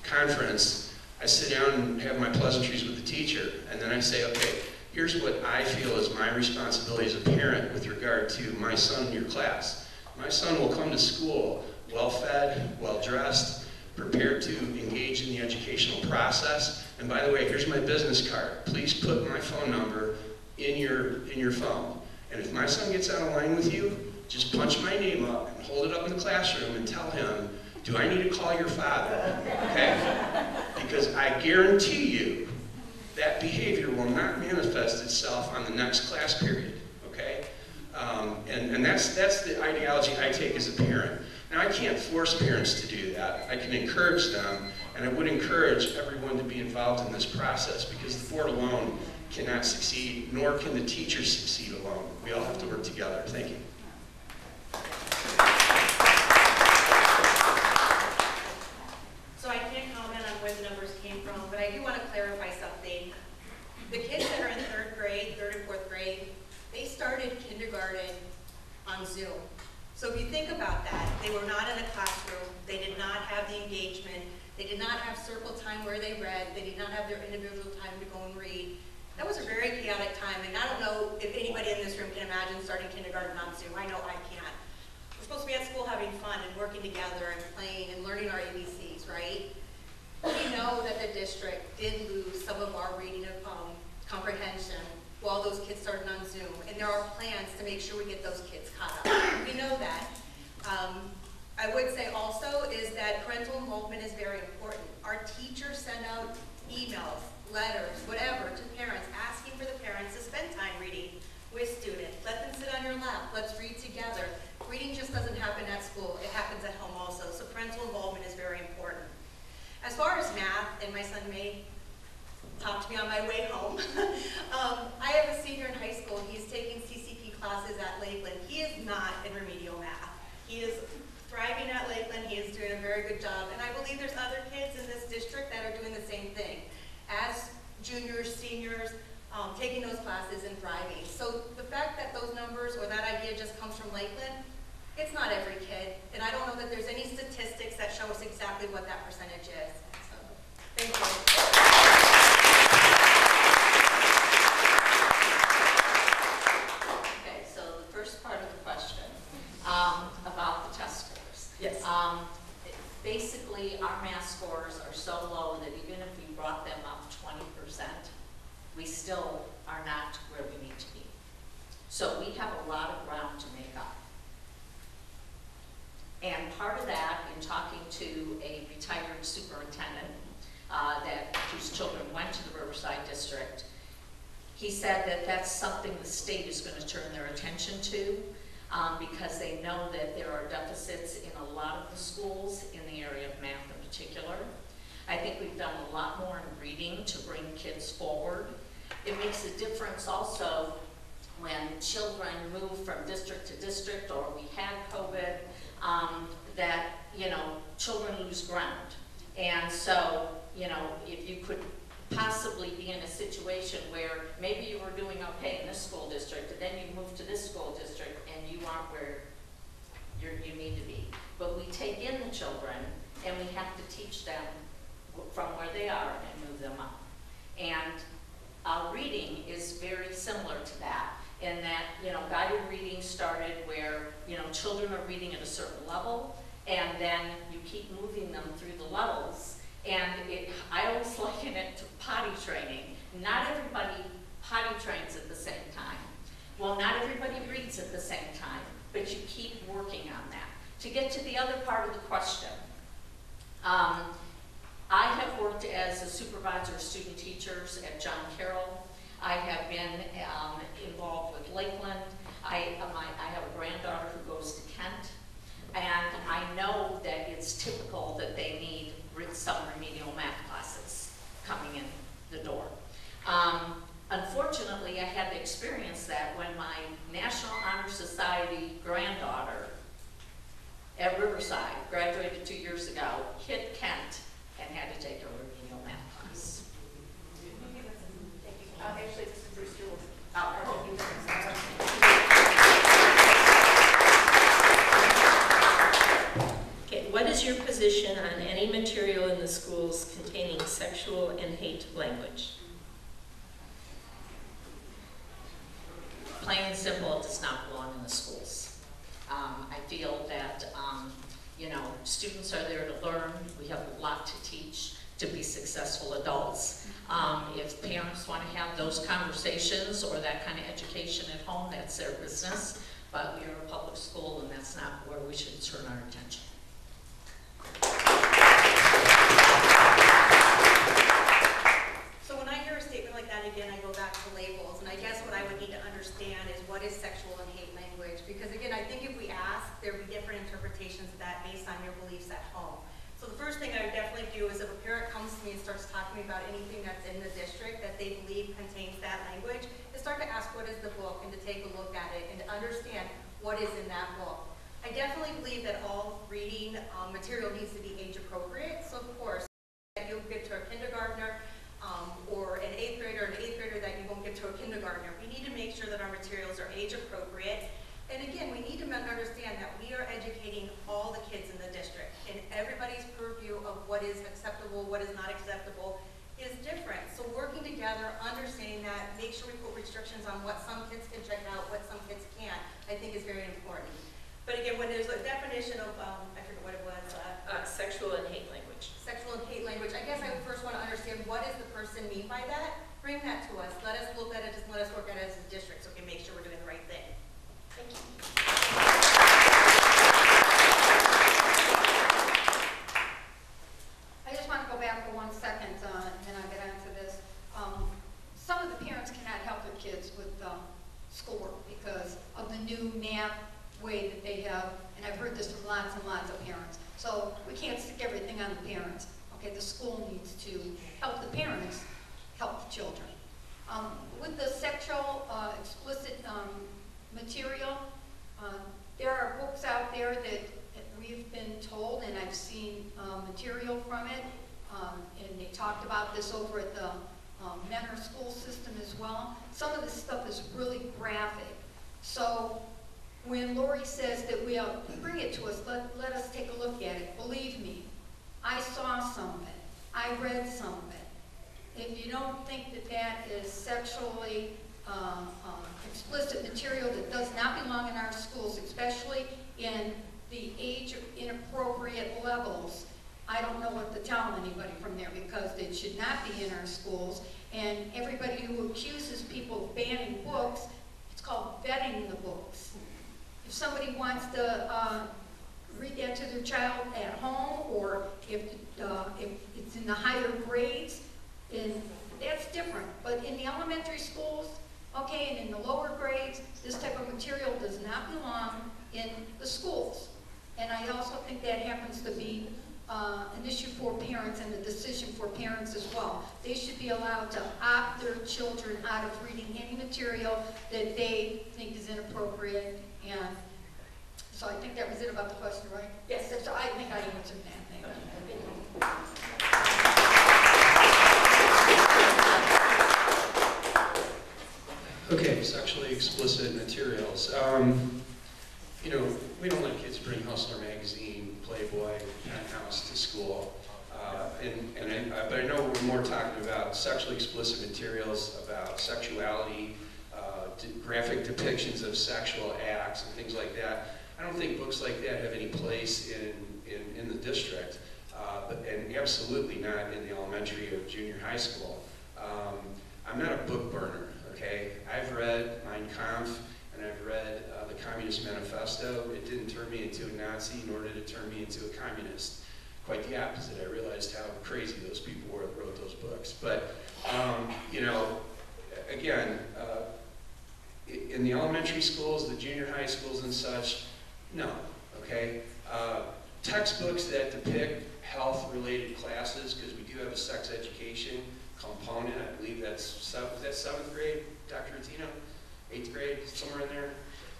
conference, I sit down and have my pleasantries with the teacher, and then I say, okay, here's what I feel is my responsibility as a parent with regard to my son in your class. My son will come to school well-fed, well-dressed, prepared to engage in the educational process. And by the way, here's my business card. Please put my phone number in your phone. And if my son gets out of line with you, just punch my name up and hold it up in the classroom and tell him, do I need to call your father? Okay? Because I guarantee you that behavior will not manifest itself on the next class period, okay? And that's the ideology I take as a parent. Now, I can't force parents to do that. I can encourage them, and I would encourage everyone to be involved in this process because the board alone cannot succeed, nor can the teachers succeed alone. We all have to work together. Thank you. So I can't comment on where the numbers came from, but I do want to clarify something. The kids that are in 3rd grade, 3rd and 4th grade, they started kindergarten on Zoom. So if you think about that, they were not in a classroom, they did not have the engagement, they did not have circle time where they read, they did not have their individual time to go and read. That was a very chaotic time, and I don't know if anybody in this room can imagine starting kindergarten on Zoom. I know I can't. We're supposed to be at school having fun and working together and playing and learning our ABCs, right? We know that the district did lose some of our reading of comprehension while those kids started on Zoom, and there are plans to make sure we get those kids caught up. We know that. I would say also is that parental involvement is very important. Our teachers send out emails, letters, whatever, to parents, asking for the parents to spend time reading with students. Let them sit on your lap. Let's read together. Reading just doesn't happen at school. It happens at home also. So parental involvement is very important. As far as math, and my son may talk to me on my way home, I have a senior in high school. He's taking CCP classes at Lakeland. He is not in remedial math. He is thriving at Lakeland. He is doing a very good job. And I believe there's other kids in this district that are doing the same thing. As juniors, seniors, taking those classes and thriving. So the fact that those numbers or that idea just comes from Lakeland, it's not every kid. And I don't know that there's any statistics that show us exactly what that percentage is. So, thank you. About the test scores. Yes. basically our math scores are so low that even if we brought them up 20%, we still are not where we need to be. So we have a lot of ground to make up. And part of that, in talking to a retired superintendent whose children went to the Riverside District, he said that that's something the state is going to turn their attention to because they know that there are deficits in a lot of the schools in the area of math in particular. I think we've done a lot more in reading to bring kids forward. It makes a difference also when children move from district to district, or we had COVID, that, you know, children lose ground. And so, you know, if you could possibly be in a situation where maybe you were doing okay in this school district, and then you move to this school district and you aren't where you need to be. But we take in the children and we have to teach them from where they are and move them up. And reading is very similar to that, in that, you know, guided reading started where, you know, children are reading at a certain level, and then you keep moving them through the levels. And I always liken it to potty training. Not everybody potty trains at the same time. Well, not everybody reads at the same time, but you keep working on that. To get to the other part of the question, I have worked as a supervisor of student teachers at John Carroll. I have been involved with Lakeland. I have a granddaughter who goes to Kent, and I know that it's typical that they need some remedial math classes coming in the door. Unfortunately, I had to experience that when my National Honor Society granddaughter at Riverside, graduated 2 years ago, hit Kent and had to take a remedial math class. Actually, this is Bruce Jewell. Okay, what is your position on any material in the schools containing sexual and hate language? Plain and simple, it does not belong in the schools. I feel that, you know, students are there to learn. We have a lot to teach to be successful adults. If parents want to have those conversations or that kind of education at home, that's their business. But we are a public school, and that's not where we should turn our attention. So when I hear a statement like that again, I go back to labels, and I guess what I would need to understand is what is sexual and hate language, because again, I think if we ask, there would be different interpretations of that based on your beliefs at home. So the first thing I would definitely do is if a parent comes to me and starts talking about anything that's in the district that they believe contains that language, is start to ask what is the book and to take a look at it and to understand what is in that book. I definitely believe that all reading material needs to be age appropriate. So of course, that you'll give to a kindergartner or an eighth grader that you won't give to a kindergartner. We need to make sure that our materials are age appropriate. And again, we need to understand that we are educating all the kids in the district, and everybody's purview of what is acceptable, what is not acceptable is different. So working together, understanding that, make sure we put restrictions on what some kids can check out, what some kids can't, I think is very important. But again, when there's a definition of, I forget what it was. Sexual and hate language. Sexual and hate language. I guess I would first want to understand what does the person mean by that? Bring that to us. Let us look at it, just let us work at it as a district so we can make sure we're doing the right thing. Thank you. I just want to go back for 1 second, and then I'll get onto this. Some of the parents cannot help their kids with schoolwork because of the new math way that they have, and I've heard this from lots and lots of parents. So we can't stick everything on the parents. Okay, the school needs to help the parents help the children. With the sexual explicit material, there are books out there that we've been told, and I've seen material from it, and they talked about this over at the Mentor school system as well. Some of this stuff is really graphic. So when Lori says that we'll bring it to us, let us take a look at it. Believe me, I saw something. I read something. If you don't think that that is sexually explicit material that does not belong in our schools, especially in the age inappropriate levels, I don't know what to tell anybody from there, because it should not be in our schools. And everybody who accuses people of banning books, it's called vetting the books. If somebody wants to read that to their child at home, or if it's in the higher grades, then that's different. But in the elementary schools, okay, and in the lower grades, this type of material does not belong in the schools. And I also think that happens to be an issue for parents and a decision for parents as well. They should be allowed to opt their children out of reading any material that they think is inappropriate. And so I think that was it about the question, right? Yes. So I think I answered that. Thank you. Okay, sexually explicit materials. You know, we don't let kids bring Hustler magazine, Playboy, Penthouse to school. But I know we're more talking about sexually explicit materials, about sexuality, graphic depictions of sexual acts and things like that. I don't think books like that have any place in the district, and absolutely not in the elementary or junior high school. I'm not a book burner, okay? I've read Mein Kampf, and I've read the Communist Manifesto. It didn't turn me into a Nazi, nor did it turn me into a communist. Quite the opposite. I realized how crazy those people were that wrote those books. But, you know, again, in the elementary schools, the junior high schools and such, no, okay? Textbooks that depict health-related classes, because we do have a sex education component. I believe that's, is that 7th grade, Dr. Attino? 8th grade, somewhere in there?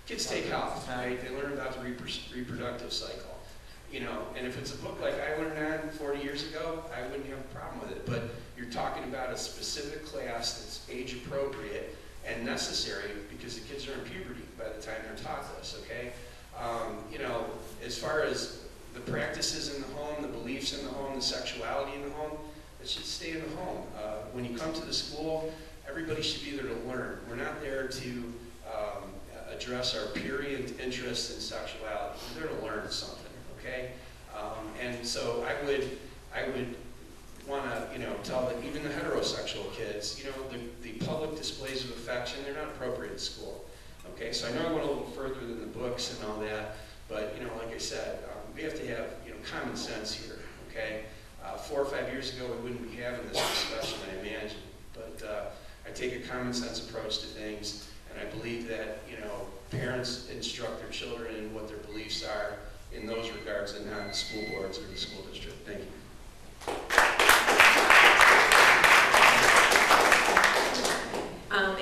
Kids take health, right? They learn about the reproductive cycle. You know, and if it's a book like I learned on 40 years ago, I wouldn't have a problem with it. But you're talking about a specific class that's age appropriate and necessary, because the kids are in puberty by the time they're taught this, okay? You know, as far as the practices in the home, the beliefs in the home, the sexuality in the home, it should stay in the home. When you come to the school, everybody should be there to learn. We're not there to address our prurient interests in sexuality. We're there to learn something, okay? And so I would want to, you know, tell that even the heterosexual kids, you know, the public displays of affection, they're not appropriate in school, okay? So I know I went a little further than the books and all that, but, you know, like I said, we have to have, you know, common sense here, okay? 4 or 5 years ago, we wouldn't be having this discussion, I imagine. But I take a common sense approach to things, and I believe that, you know, parents instruct their children in what their beliefs are in those regards, and not the school boards or the school district. Thank you.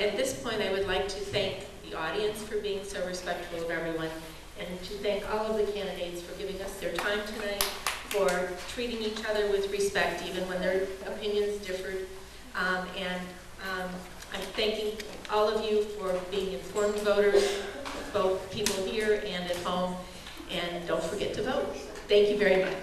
At this point, I would like to thank the audience for being so respectful of everyone, and to thank all of the candidates for giving us their time tonight, for treating each other with respect, even when their opinions differed. I'm thanking all of you for being informed voters, both people here and at home, and don't forget to vote. Thank you very much.